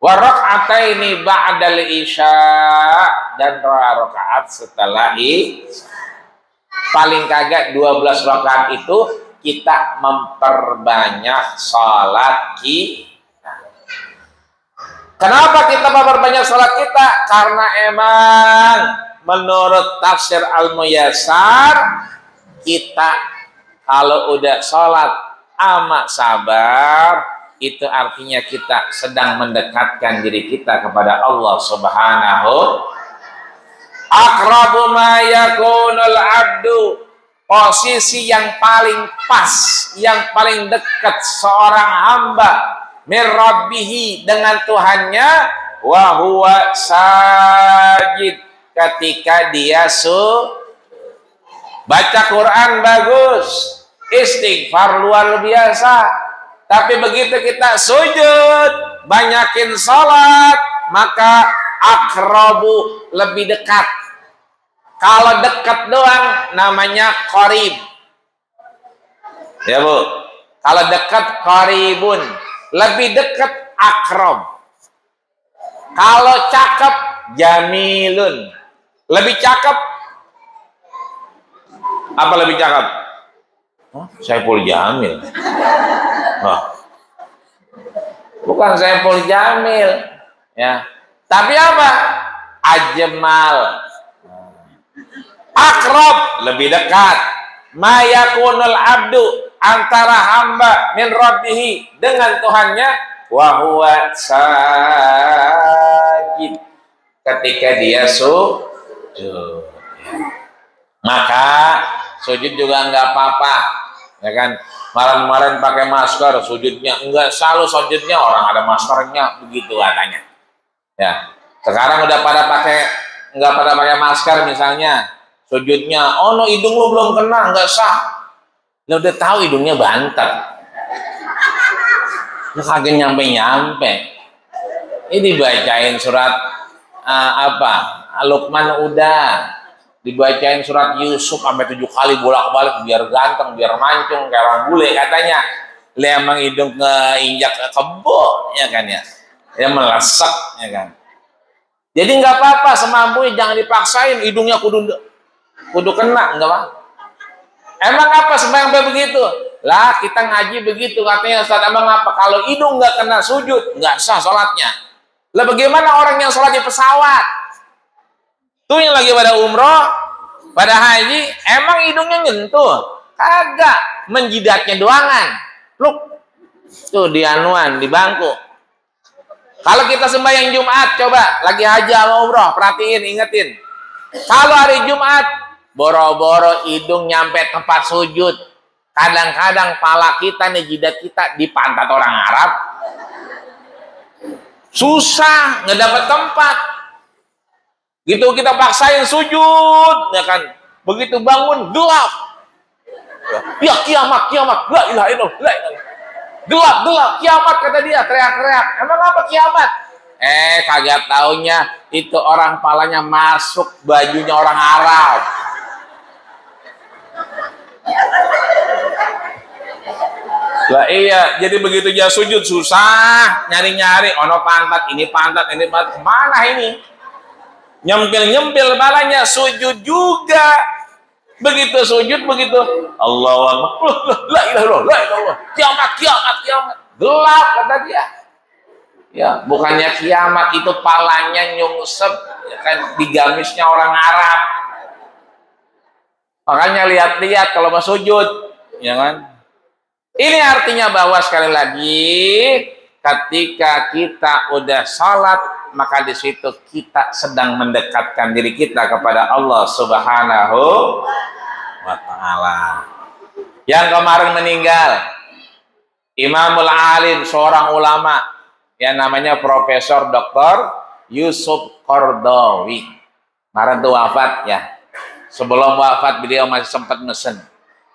Wa raka'ataini ba'dal isya, dan 2 rakaat setelah isya. Paling kagak 12 rakaat itu kita memperbanyak sholat kita. Kenapa kita memperbanyak sholat kita? Karena emang menurut tafsir Al-Muyassar, kita kalau udah sholat amat sabar, itu artinya kita sedang mendekatkan diri kita kepada Allah Subhanahu. Aqrabu ma yakunul abdu, posisi yang paling pas, yang paling dekat seorang hamba min rabbihi, dengan Tuhannya, wa huwa sajid, ketika dia baca Quran bagus, istighfar luar biasa, tapi begitu kita sujud, banyakin salat, maka aqrabu, lebih dekat. Kalau dekat doang namanya qarib. Ya Bu. Kalau dekat qaribun, lebih dekat aqrab. Kalau cakep jamilun, lebih cakep. Apa lebih cakep? Saiful Jamil. Bukan Saiful Jamil, ya. Tapi apa? Ajmal. Aqrab, lebih dekat. Ma yakunul abdu, antara hamba min rabbihi, dengan Tuhannya, wa huwa sajid, ketika dia sujud. Maka sujud juga enggak apa-apa, ya kan? Kemarin-kemarin pakai masker, sujudnya enggak, selalu sujudnya orang ada maskernya, begitu katanya. Ya, sekarang udah pada pakai, enggak pada pakai masker misalnya. Sujudnya, oh no, hidung lu belum kena, nggak sah. Lu udah tahu hidungnya banter. Lu kagak nyampe-nyampe. Ini dibacain surat Luqman udah. Dibacain surat Yusuf sampai 7 kali bolak-balik biar ganteng, biar mancung kayak orang bule katanya. Lu emang hidung keinjak ke kebo, ya kan ya. Ya melesek, ya kan. Jadi nggak apa-apa, semampunya, jangan dipaksain hidungnya kudu kena, enggak Pak? Emang apa sembahyang begitu? Lah kita ngaji begitu katanya Ustaz. Emang apa? Kalau hidung nggak kena sujud, nggak sah sholatnya. Lah bagaimana orang yang sholat di pesawat? Tuh yang lagi pada umroh, pada haji, emang hidungnya nyentuh? Kagak, menjidatnya doangan. Loh, tuh di anuan, di bangku. Kalau kita sembahyang Jumat, coba lagi haji sama umroh, perhatiin, ingetin. Kalau hari Jumat, boro-boro hidung nyampe tempat sujud. Kadang-kadang pala kita nih, jidat kita di pantat orang Arab. Susah, nggak dapat tempat. Gitu kita paksain sujud, ya kan? Begitu bangun gelap. Ya kiamat, la ilaha illallah. Gelap, kiamat kata dia, teriak-teriak. Emang apa kiamat? Kagak taunya itu orang palanya masuk bajunya orang Arab. Lah iya, jadi begitu dia sujud susah nyari-nyari, ono pantat, ini pantat, kemana ini? Nyempil-nyempil balanya, sujud juga. Begitu sujud, begitu Allahu Akbar, la ilaha illallah, la ilaha illallah, kiamat, kiamat, kiamat. Gelap kata dia. Ya, bukannya kiamat itu palanya nyungsep, ya kan, digamisnya orang Arab. Makanya lihat-lihat kalau mau sujud, ya kan? Ini artinya bahwa sekali lagi ketika kita udah sholat, maka di situ kita sedang mendekatkan diri kita kepada Allah Subhanahu wa Ta'ala. Yang kemarin meninggal, Imamul Alim, seorang ulama yang namanya Profesor Dr. Yusuf Qaradawi. Kemarin tuh wafat ya. Sebelum wafat beliau masih sempat mesen,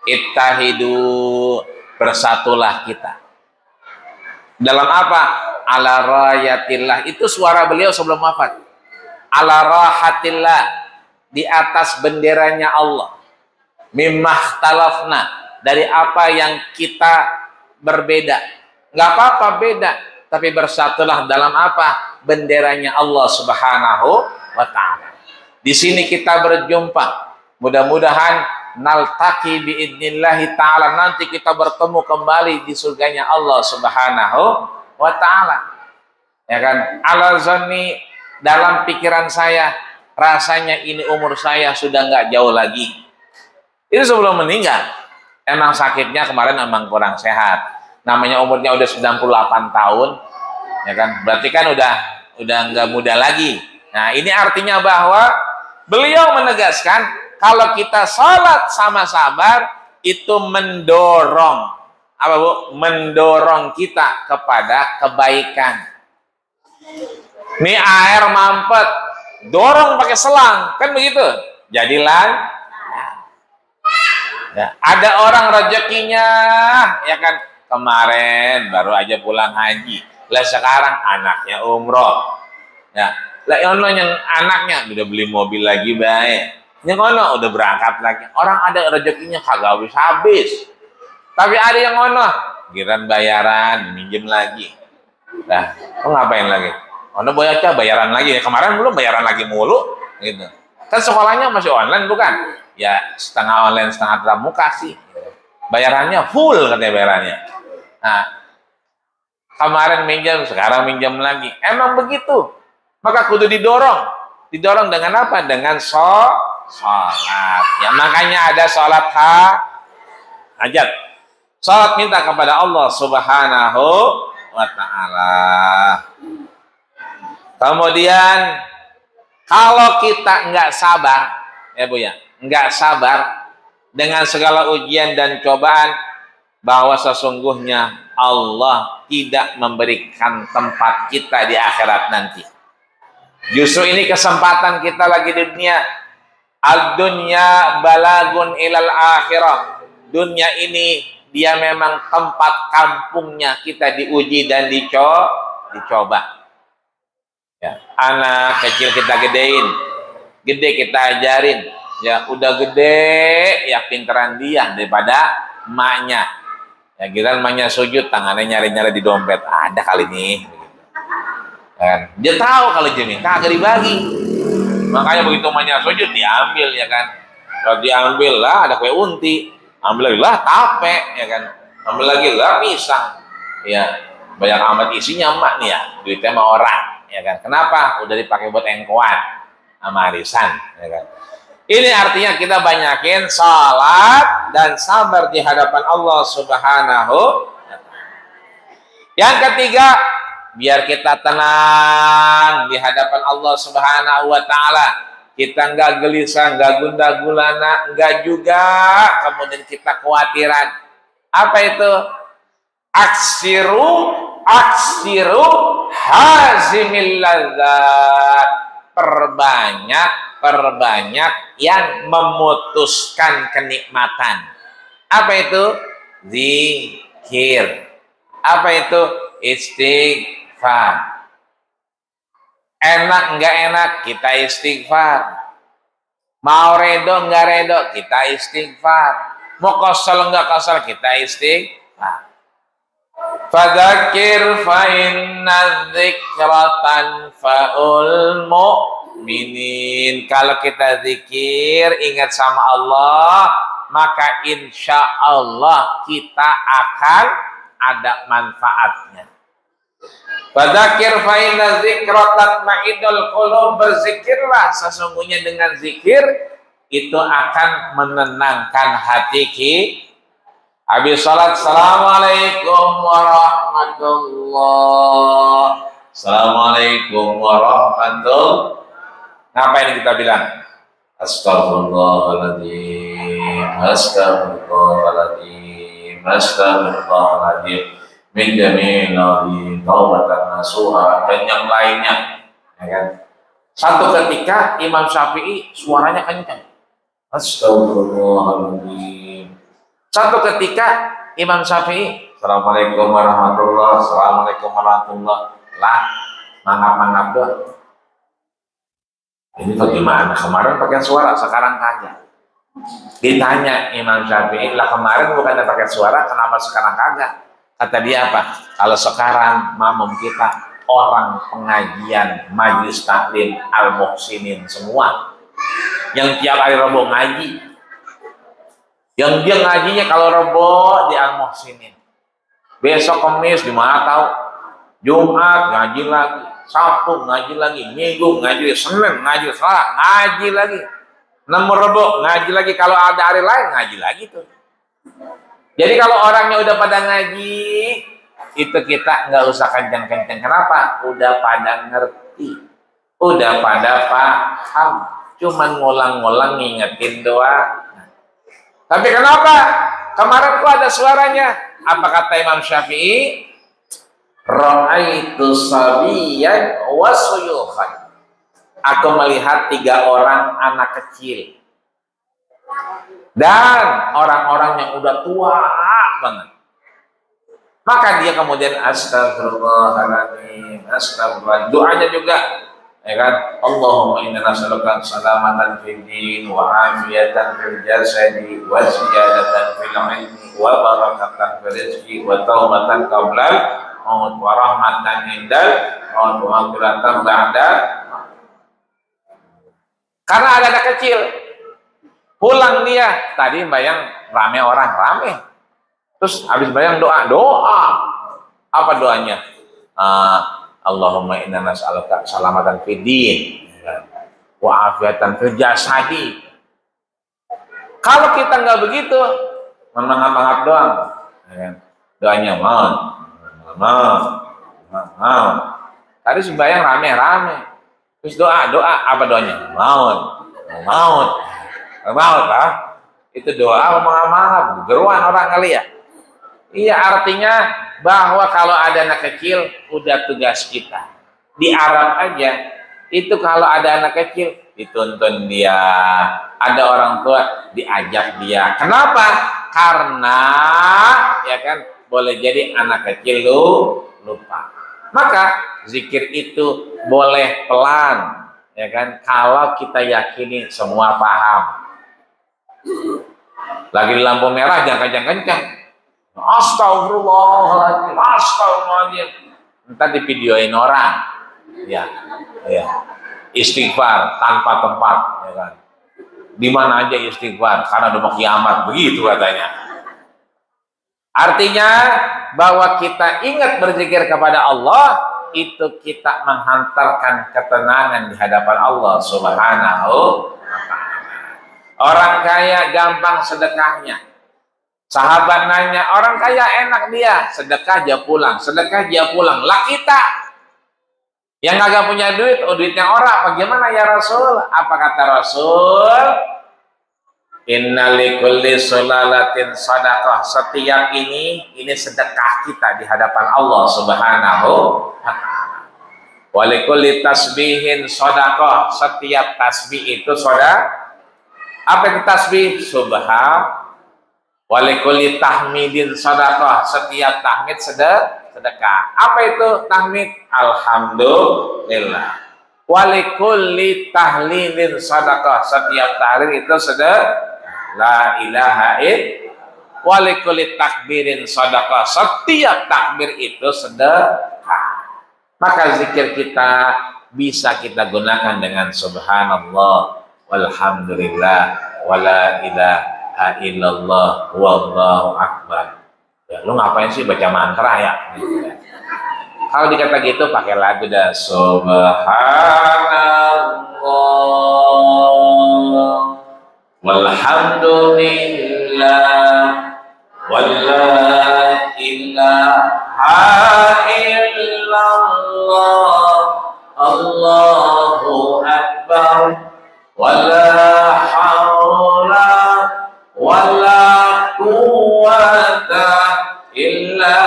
ittahidu, bersatulah kita. Dalam apa? Ala rayatillah. Itu suara beliau sebelum wafat. Ala rahatillah, di atas benderanya Allah. Mimmahtalafna, dari apa yang kita berbeda. Nggak apa-apa beda, tapi bersatulah dalam apa? Benderanya Allah Subhanahu wa Ta'ala. Di sini kita berjumpa. Mudah-mudahan naltaqi biidnillahi ta'ala, nanti kita bertemu kembali di surganya Allah Subhanahu wa Ta'ala. Ya kan? Ala zanni, dalam pikiran saya rasanya ini umur saya sudah nggak jauh lagi. Itu sebelum meninggal. Emang sakitnya kemarin emang kurang sehat. Namanya umurnya udah 98 tahun. Ya kan? Berarti kan udah nggak muda lagi. Nah, ini artinya bahwa beliau menegaskan kalau kita sholat sama sabar itu mendorong apa Bu? Mendorong kita kepada kebaikan. Nih air mampet, dorong pakai selang, kan begitu? Jadilah. Ya, ada orang rezekinya, ya kan, kemarin baru aja pulang haji, lah sekarang anaknya umroh, ya, lah yang anaknya udah beli mobil lagi baik. Yang ono udah berangkat lagi. Orang ada rezekinya kagak habis. Tapi ada yang ono giran bayaran, minjem lagi. Nah, kok ngapain lagi? Ono bayaran lagi. Kemarin belum bayaran lagi mulu gitu. Kan sekolahnya masih online bukan? Ya, setengah online, setengah tatap muka sih. Bayarannya full katanya bayarannya. Nah, kemarin minjem, sekarang minjem lagi. Emang begitu. Maka kudu didorong. Didorong dengan apa? Dengan sholat. Ya, makanya ada sholat hajat. Sholat minta kepada Allah Subhanahu wa Ta'ala. Kemudian kalau kita nggak sabar, ya Bu ya, nggak sabar dengan segala ujian dan cobaan, bahwa sesungguhnya Allah tidak memberikan tempat kita di akhirat nanti. Justru ini kesempatan kita lagi di dunia. Ad-dunya balagun ilal akhirah. Dunia ini dia memang tempat kampungnya kita diuji dan dicoba. Ya, anak kecil kita gedein, gede kita ajarin. Ya, udah gede, ya pinteran dia daripada emaknya. Ya, kira emaknya sujud, tangannya nyari-nyari di dompet. Ada kali nih. Kan? Dia tahu kalau jenis kagak dibagi. Makanya begitu emaknya sujud diambil, ya kan. Kalau diambil lah ada kue unti, ambil lagi lah tape, ya kan. Ambil lagi lah pisang. Ya, banyak amat isinya emak nih ya. Duitnya sama orang, ya kan. Kenapa? Udah dipakai buat engkoan sama arisan, ya kan. Ini artinya kita banyakin salat dan sabar di hadapan Allah Subhanahu. Yang ketiga, biar kita tenang di hadapan Allah Subhanahu wa Ta'ala. Kita nggak gelisah, nggak gundah gulana, nggak juga kemudian kita khawatiran. Apa itu? Aksiru hazimil ladzat. Perbanyak yang memutuskan kenikmatan. Apa itu? Zikir. Apa itu? Istighfar. Enak nggak enak, kita istighfar. Mau redo nggak redo, kita istighfar. Mau kosel nggak kosel, kita istighfar. Fadzakir fa inna dzikra tanfa'ul mukminin. Kalau kita zikir ingat sama Allah, maka insya Allah kita akan ada manfaatnya. Fadzakir fa inna dzikra tatma'innul qulub. Berzikirlah, sesungguhnya dengan zikir itu akan menenangkan hati kita. Habis salat, assalamualaikum warahmatullah. Assalamualaikum warahmatullah. Ngapain kita bilang? Astagfirullahaladzim, astagfirullahaladzim, astagfirullahaladzim, min jami'il ladzi taubatan nasuha, dan yang lainnya, ya kan? Satu ketika Imam Syafi'i suaranya kencang, astagfirullahaladzim. Satu ketika Imam Syafi'i, assalamualaikum warahmatullah, assalamualaikum warahmatullah, lah, mangap-mangap doang. Ini bagaimana? Kemarin pakai suara, sekarang kagak. Ditanya Imam Syafi'i, lah kemarin bukannya pakai suara, kenapa sekarang kagak? Kata dia apa? Kalau sekarang makmum kita orang pengajian, majlis taklim, al-muhsinin semua, yang tiap hari Rabu ngaji. Yang dia ngajinya kalau Rabu di al-muhsinin. Besok Kamis di mana tahu? Jumat ngaji lagi, Sabtu ngaji lagi, Minggu ngaji, Senin ngaji, Selasa ngaji lagi, Rabu ngaji lagi. Kalau ada hari lain ngaji lagi tuh. Jadi kalau orangnya udah pada ngaji, itu kita nggak usah kenceng-kenceng. Kenapa? Udah pada ngerti, udah pada paham. Cuman ngulang-ngulang ngingetin doa. Tapi kenapa? Kemarin kok ada suaranya. Apa kata Imam Syafi'i? Ra'aitu sabiyan wa suyukhan. Aku melihat 3 orang anak kecil dan orang-orang yang udah tua banget. Maka dia kemudian astagfirullahaladzim, astagfirullah. Doanya juga, ya kan? Allahumma inna nas'aluka salamatan fid din wa afiyatan fil jasadi wa ziyadatan fil ilmi wa barakatan fil rizqi wa taubatan qablal maut wa rahmatan indal maut wa maghfiratan ba'da. Karena ada anak kecil pulang dia tadi bayang rame orang rame, terus habis bayang doa apa doanya? Allahumma inna nas'aluka salamatan fid din wa afiatan fil jasadi. Kalau kita nggak begitu, mengangkat doang, doanya mau. Tadi sembahyang rame-rame, terus doa apa doanya? Maut lah. Itu doa mengangkat, geruan orang kali ya. Iya, artinya bahwa kalau ada anak kecil, udah tugas kita. Di Arab aja, itu kalau ada anak kecil, dituntun dia. Ada orang tua, diajak dia. Kenapa? Karena, ya kan, boleh jadi anak kecil lupa. Maka, zikir itu boleh pelan. Ya kan, kalau kita yakini semua paham. Lagi di lampu merah, jangan kencang-kencang. Astagfirullahaladzim, astagfirullahaladzim. Entar divideoin orang, ya. Istighfar tanpa tempat, ya kan. Di mana aja istighfar, karena udah mau kiamat, begitu katanya. Artinya bahwa kita ingat berzikir kepada Allah, itu kita menghantarkan ketenangan di hadapan Allah Subhanahu wa Ta'ala. Orang kaya gampang sedekahnya. Sahabat nanya, orang kaya enak dia, sedekah aja pulang, Lah kita yang agak punya duit, duitnya orang, bagaimana ya Rasul? Apa kata Rasul? Inna likulli sulalatin sadaqah. Setiap ini sedekah kita di hadapan Allah Subhanahu wa Ta'ala. Wa likulli tasbihin sadaqah. Setiap tasbih itu sedekah. Apa itu tasbih? Subhan. Walikuli tahmidin sadaqah. Setiap tahmid sedekah. Apa itu tahmid? Alhamdulillah. Walikuli tahlilin sadaqah. Setiap tahlil itu sedekah. La ilaha illallah. Walikuli takbirin sadaqah. Setiap takbir itu sedekah. Maka zikir kita bisa kita gunakan dengan subhanallah, walhamdulillah, wala ilaha illallah, wallahu akbar. Ya, lu ngapain sih baca mantra ya? Gitu ya. Kalau dikata gitu pakai lagu dah, subhanallah, walhamdulillah, wala ilaha illallah, Allahu akbar, wala haula wala quwwata illa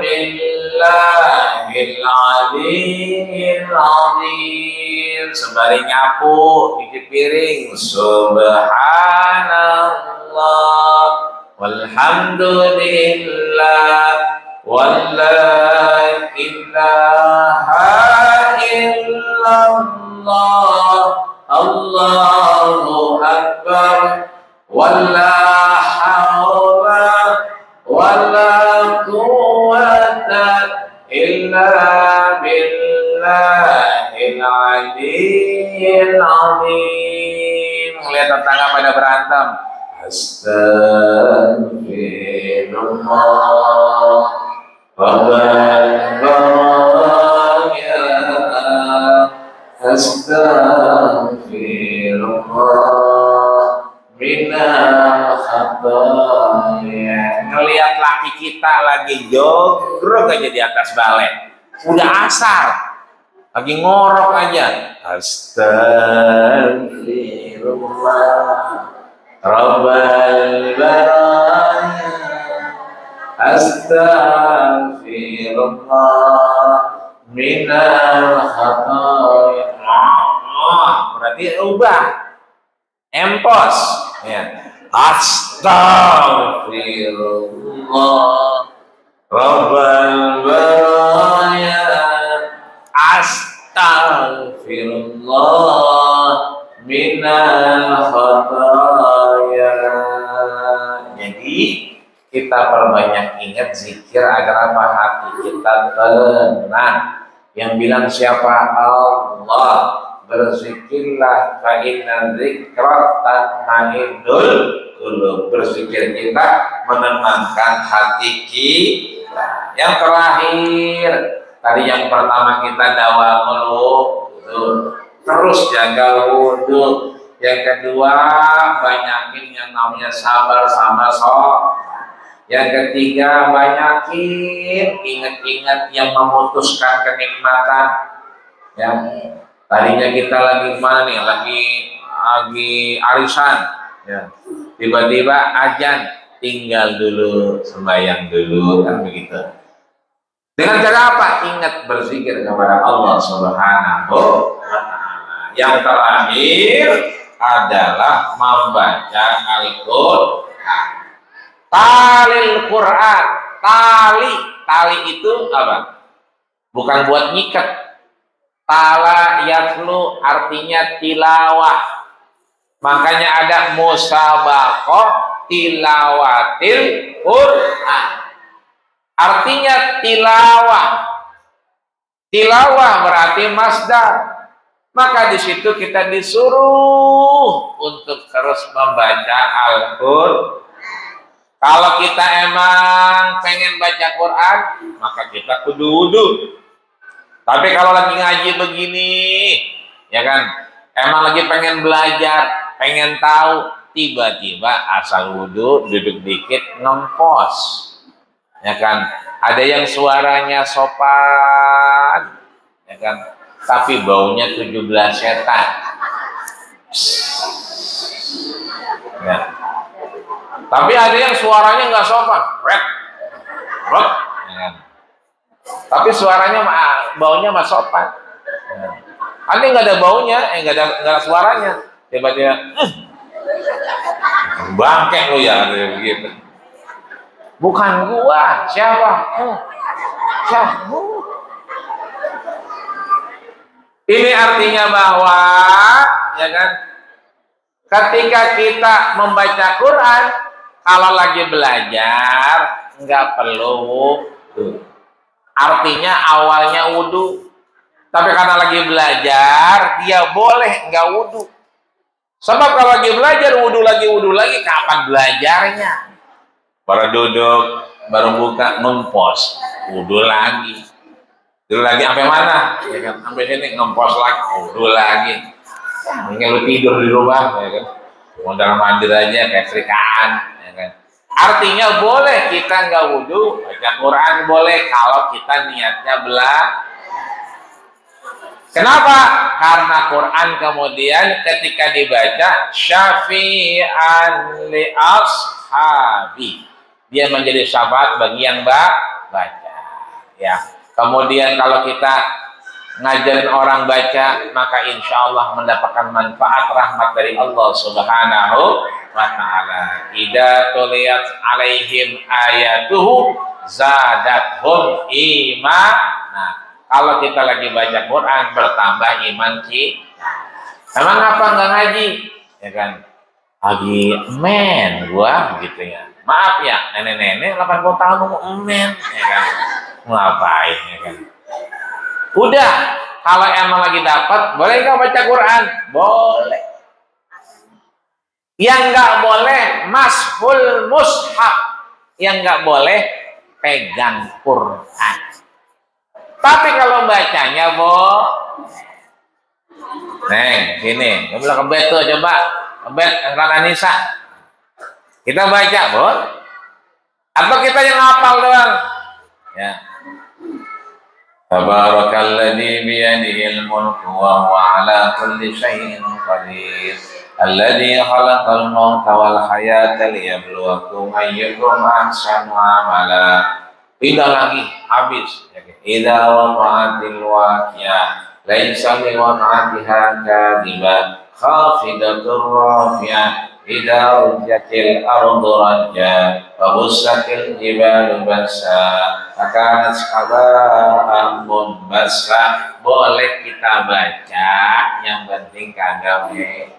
billahil aliyyil azim. Sembari nyapu cuci piring, subhanallah, walhamdulillah, wala ilaha illallah, Allahu akbar, wala haula wala quwwata illa billahil aliyyil azim. Lihat tetangga pada berantem. Astagfirullah, astagfirullah minal khataya. Ngelihat laki kita lagi jogrok aja di atas balai, udah asar, lagi ngorok aja, astagfirullah Rabbal baraya, astagfirullah minal khataya. Berarti ubah, empos ya. Astagfirullah Rabbal baraya, astagfirullah minal khataya. Jadi kita perbanyak ingat zikir agar apa? Hati kita tenang. Yang bilang siapa? Allah. Berzikirlah, fa inna dzikra tatma'innul qulub. Berzikir kita menenangkan hati kita. Yang terakhir, tadi yang pertama kita dawamul wudu, terus jaga wudu. Yang kedua, banyakin yang namanya sabar sama sholat. Yang ketiga, banyakin ingat-ingat yang memutuskan kenikmatan. Ya, tadinya kita lagi mana nih? Lagi arisan. Ya. Tiba-tiba azan, tinggal dulu, sembahyang dulu, kan begitu. Dengan cara apa? Ingat berzikir kepada Allah Subhanahu wa Ta'ala. Yang terakhir adalah membaca Al-Qur'an. Talil Quran, tali itu apa? Bukan buat nyikat. Tala yatlu artinya tilawah. Makanya ada musabaqah tilawatil Quran. Artinya tilawah. Tilawah berarti masdar. Maka di situ kita disuruh untuk terus membaca Al-Qur'an. Kalau kita emang pengen baca Quran, maka kita kudu wudu. Tapi kalau lagi ngaji begini, ya kan, emang lagi pengen belajar, pengen tahu, tiba-tiba asal wudu, duduk dikit, ngempos. Ya kan, ada yang suaranya sopan, ya kan, tapi baunya 17 setan. Ya. Tapi ada yang suaranya nggak sopan, rek, ya. Tapi suaranya baunya mah sopan. Ya. Ada nggak ada baunya, nggak ada suaranya, tiba-tiba, bangke lo ya, gitu. Bukan gua, siapa? Siapa? Ini artinya bahwa, ya kan, ketika kita membaca Quran, kalau lagi belajar nggak perlu wudu. Artinya awalnya wudu, Tapi karena lagi belajar, dia boleh nggak wudhu. Sebab kalau lagi belajar, wudhu lagi, kapan belajarnya? Baru duduk, baru buka, ngempos, wudhu lagi. Wudhu lagi sampai mana? Ya kan? Sampai sini ngempos lagi, wudhu lagi. Mungkin lu tidur di rumah, ya kan? Mondar mandir aja kayak serikaan, ya kan? Artinya boleh kita nggak wudhu, baca Quran boleh kalau kita niatnya belajar. Kenapa? Karena Quran kemudian ketika dibaca syafi'an li ashabi, dia menjadi syafaat bagi yang baca. Ya. Kemudian kalau kita ngajarin orang baca, maka insya Allah mendapatkan manfaat rahmat dari Allah Subhanahu wa Ta'ala. Idza tuliyat alaihim ayatuhu zadathum imana. Kalau kita lagi baca Quran, bertambah iman kita. Emang apa nggak ngaji? Ya kan? Lagi men gua gitu ya. Maaf ya, nenek-nenek 80 tahun mau men, ya kan? Ngapain, ya kan? Udah, kalau emang lagi dapat, boleh nggak baca Quran? Boleh. Yang nggak boleh, mashul mushaf. Yang nggak boleh, pegang Quran. Tapi kalau bacanya, Neng, sini, kamu bilang kebet tuh, coba kebet Rana Nisa. Kita baca, atau kita yang hafal doang? Ya. Tabarakalladzi biyadihil mulku wa huwa ala kulli syai'in qadir. Alladzi khalaqal mauta wal hayata liyabluwakum ayyukum ahsanu amala. Tidak lagi, habis. Idza waqa'atil waqi'ah laisa liwaqa'atiha kadhibah khafidatur rafi'ah idza rujjatil ardu rajja wa bussatil jibalu bassa akanat haba'an munbassa. Boleh kita baca, yang penting kagak ya,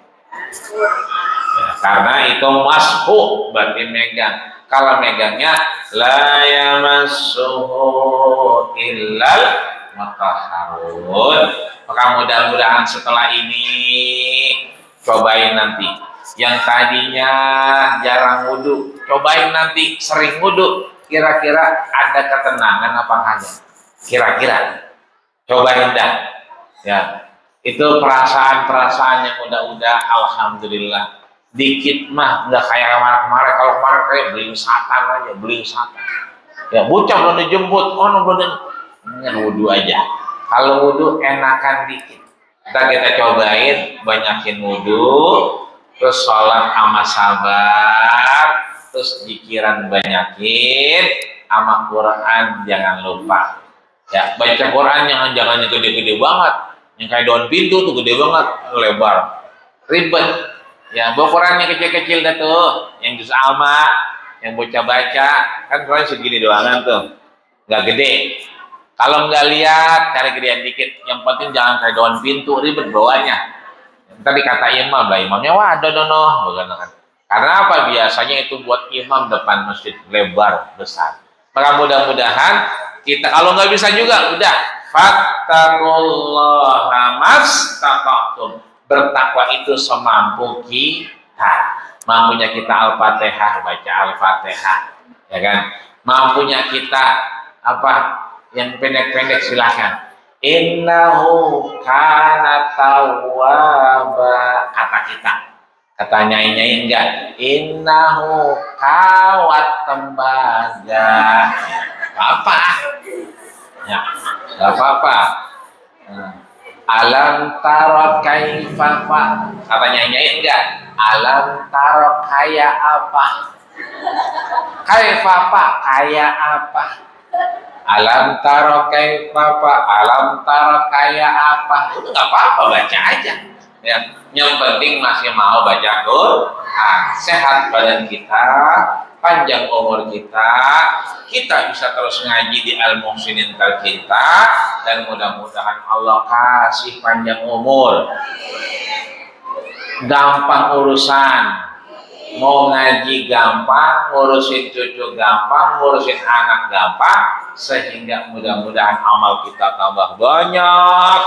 karena itu mashu, berarti megang. Kalau megangnya la yamassuhu illal mutahharun. Maka mudah-mudahan setelah ini cobain nanti. Yang tadinya jarang wudhu, cobain nanti sering wudhu. Kira-kira ada ketenangan apa enggak? Kira-kira cobain dah. Ya, itu perasaan-perasaan yang udah alhamdulillah. Dikit mah nggak kayak kemarin. Kalau kemarin kayak belingsatan aja, belingsatan. Ya bocah belum dijemput, belum dengan wudhu aja. Kalau wudhu enakan dikit. Kita cobain, banyakin wudhu, terus sholat sama sabar, terus pikiran banyakin, sama Quran jangan lupa. Ya baca Quran jangan yang gede-gede banget, yang kayak daun pintu tuh gede banget, lebar, ribet. Ya, Quran yang kecil-kecil dah tuh, yang juz amma, yang bocah baca, kan Quran segini doangan tuh, nggak gede. Kalau nggak lihat, cari gedean dikit. Yang penting jangan kayak daun pintu, ribet bawahnya. Tadi kata imam, imamnya wah ada dono, karena apa? Biasanya itu buat imam depan masjid lebar besar. Maka mudah-mudahan kita kalau nggak bisa juga, udah fattaqullaha mastata'tum. Bertakwa itu semampu kita. Mampunya kita Al-Fatihah, baca Al-Fatihah, ya kan? Mampunya kita apa? Yang pendek-pendek silakan. Innahu kana tawwaba, kata kita. Kata nyai-nyai enggak. Innahu kawat tembaga. Apa? Ya, enggak apa-apa. Alam taro kaifa, katanya nyai enggak. Alam taro kaya apa? Kaifa pak, kaya apa? Alam taro kaifa pak, alam taro kaya apa? Itu nggak apa-apa, baca aja. Ya, yang penting masih mau baca Quran, sehat badan kita, panjang umur kita bisa terus ngaji di Al-Muhsinin tercinta, dan mudah-mudahan Allah kasih panjang umur, gampang urusan, mau ngaji gampang, ngurusin cucu gampang, ngurusin anak gampang, sehingga mudah-mudahan amal kita tambah banyak.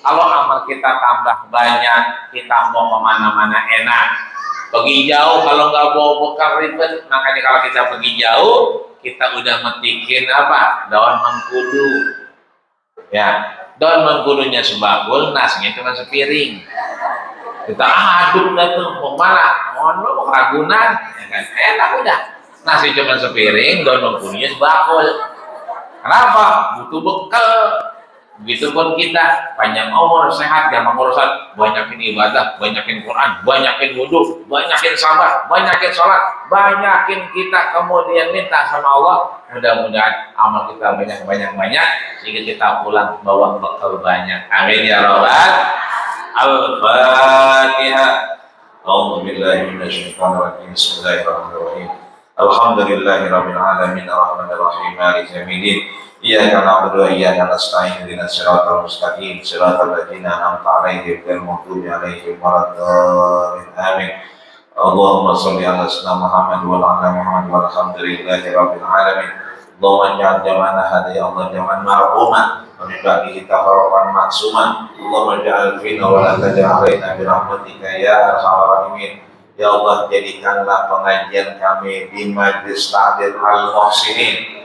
Kalau amal kita tambah banyak, kita mau kemana-mana enak. Pergi jauh kalau nggak bawa bekal ribet. Makanya kalau kita pergi jauh, kita udah metikin apa? Daun mengkudu. Ya, daun mengkudunya sebakul, nasinya cuma sepiring. Kita aduk dah tuh, mau malah, mau Ragunan, ya kan? Enak udah. Nasi cuma sepiring, daun mengkudunya sebakul. Kenapa? Butuh bekal. Begitupun kita, panjang umur, sehat, gampang urusan, banyakin ibadah, banyakin Quran, banyakin wudhu, banyakin sabar, banyakin sholat, banyakin kita kemudian minta sama Allah. Mudah-mudahan amal kita banyak-banyak, sehingga kita pulang bawa bekal banyak. Amin ya Rabbal. Al-Fatihah. A'udzubillahi minasyaitonir rajim. Bismillahirrahmanirrahim. Alhamdulillahirabbil alamin arrahmanir rahim maliki yaumiddin. Iyyaka na'budu wa iyyaka nasta'in ihdinas siratal mustaqim siratal ladzina an'amta 'alaihim ghairil maghdubi 'alaihim waladdallin. Amin. Allahumma shalli 'ala sayyidina Muhammad wa 'ala Muhammad walhamdulillahi rabbil alamin. Allahumma ja'al jama'ana hadha ya Allah jama'an marhuma wa min ba'dihi tafarraqan ma'suma. Allahumma ja'al fina wa la taj'al 'alaina bi rahmatika ya arhamar rahimin. Ya Allah, jadikanlah pengajian kami di Majlis Ta'dil Al-Muhsinin.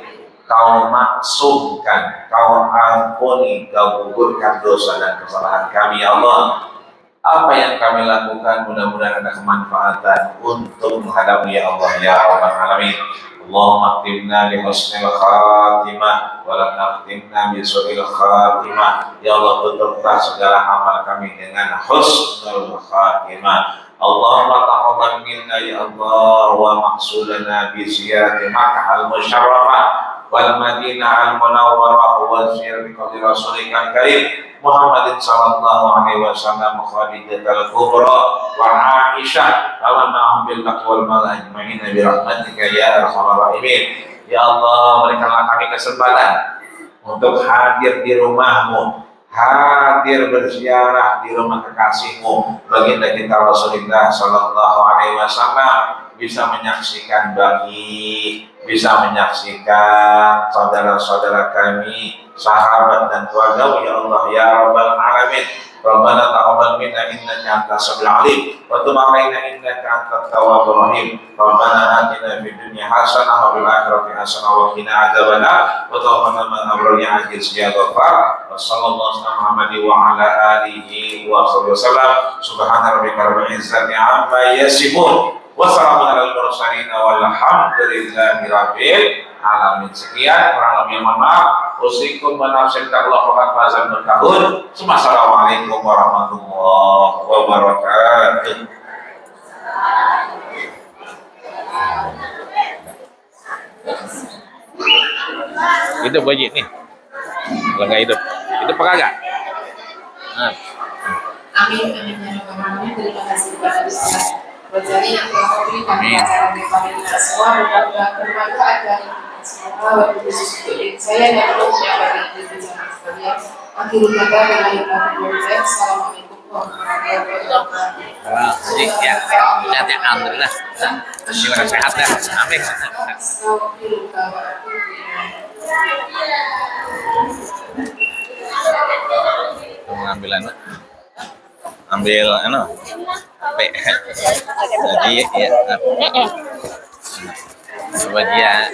Kau maksumkan, kau ampuni, kau gugurkan dosa dan kesalahan kami ya Allah. Apa yang kami lakukan mudah-mudahan ada kemanfaatan untuk menghadapi ya Allah ya Rabbal Alamin. Allahumma khtimna bi husnil khatimah wa la takhtimna bi su'il khatimah. Ya Allah, tutuplah segala amal kami dengan husnul khatimah. Allahumma taqabbal minna ya Allah wa maqsudana bi ziyarati Makkah al-Musyarrafah wal Madinah al-Munawwarah wa ziyarati qabri Rasulika al-Karim Muhammadin sallallahu alaihi wasallam Khadijah al-Kubra wa Aisyah wa ma'hum bil aqwal mal ajma'in bi rahmatika ya arhamar rahimin. Ya Allah, berikanlah kami kesempatan untuk hadir di rumah-Mu, hadir berziarah di rumah kekasih-Mu, baginda kita Rasulullah sallallahu alaihi wasallam, bisa menyaksikan bagi, bisa menyaksikan saudara-saudara kami, sahabat dan keluarga ya Allah ya Rabbal Alamin. Rabbana taqabbal minna innaka antas samiul alim wa tub 'alaina innaka antat tawwabur rahim. Rabbana atina fid dunya hasanah wa fil akhirati hasanah wa qina adzabannar wa tawaffana ma'al abrar ya aziz ya ghaffar. Wa sallallahu ala Muhammad wa ala alihi wa sahbihi wasallam. Subhana rabbika rabbil izzati amma yasifun. Wassalamu alal mursalin walhamdulillahi rabbil alamin. Sekian, kurang lebih mohon maaf. Usikum wa nafsi taqwa faqad fazal muttaqun. Assalamualaikum warahmatullahi wabarakatuh. Hidup wajib nih. Kalau nggak hidup, hidup apa kagak? Nah. Amin. Terima kasih kepada Ustaz Rojali yang telah memberi kami acara kita semua, mudah-mudahan bermanfaat dari semua, waktu khusus untuk saya dan untuk yang bagi diri sama sekalian. Akhirul kata Assalamualaikum warahmatullahi wabarakatuh. Ya, sehat ya, alhamdulillah. Gimana sehat ya? Amin. Pengambilan ambil P jadi ya coba dia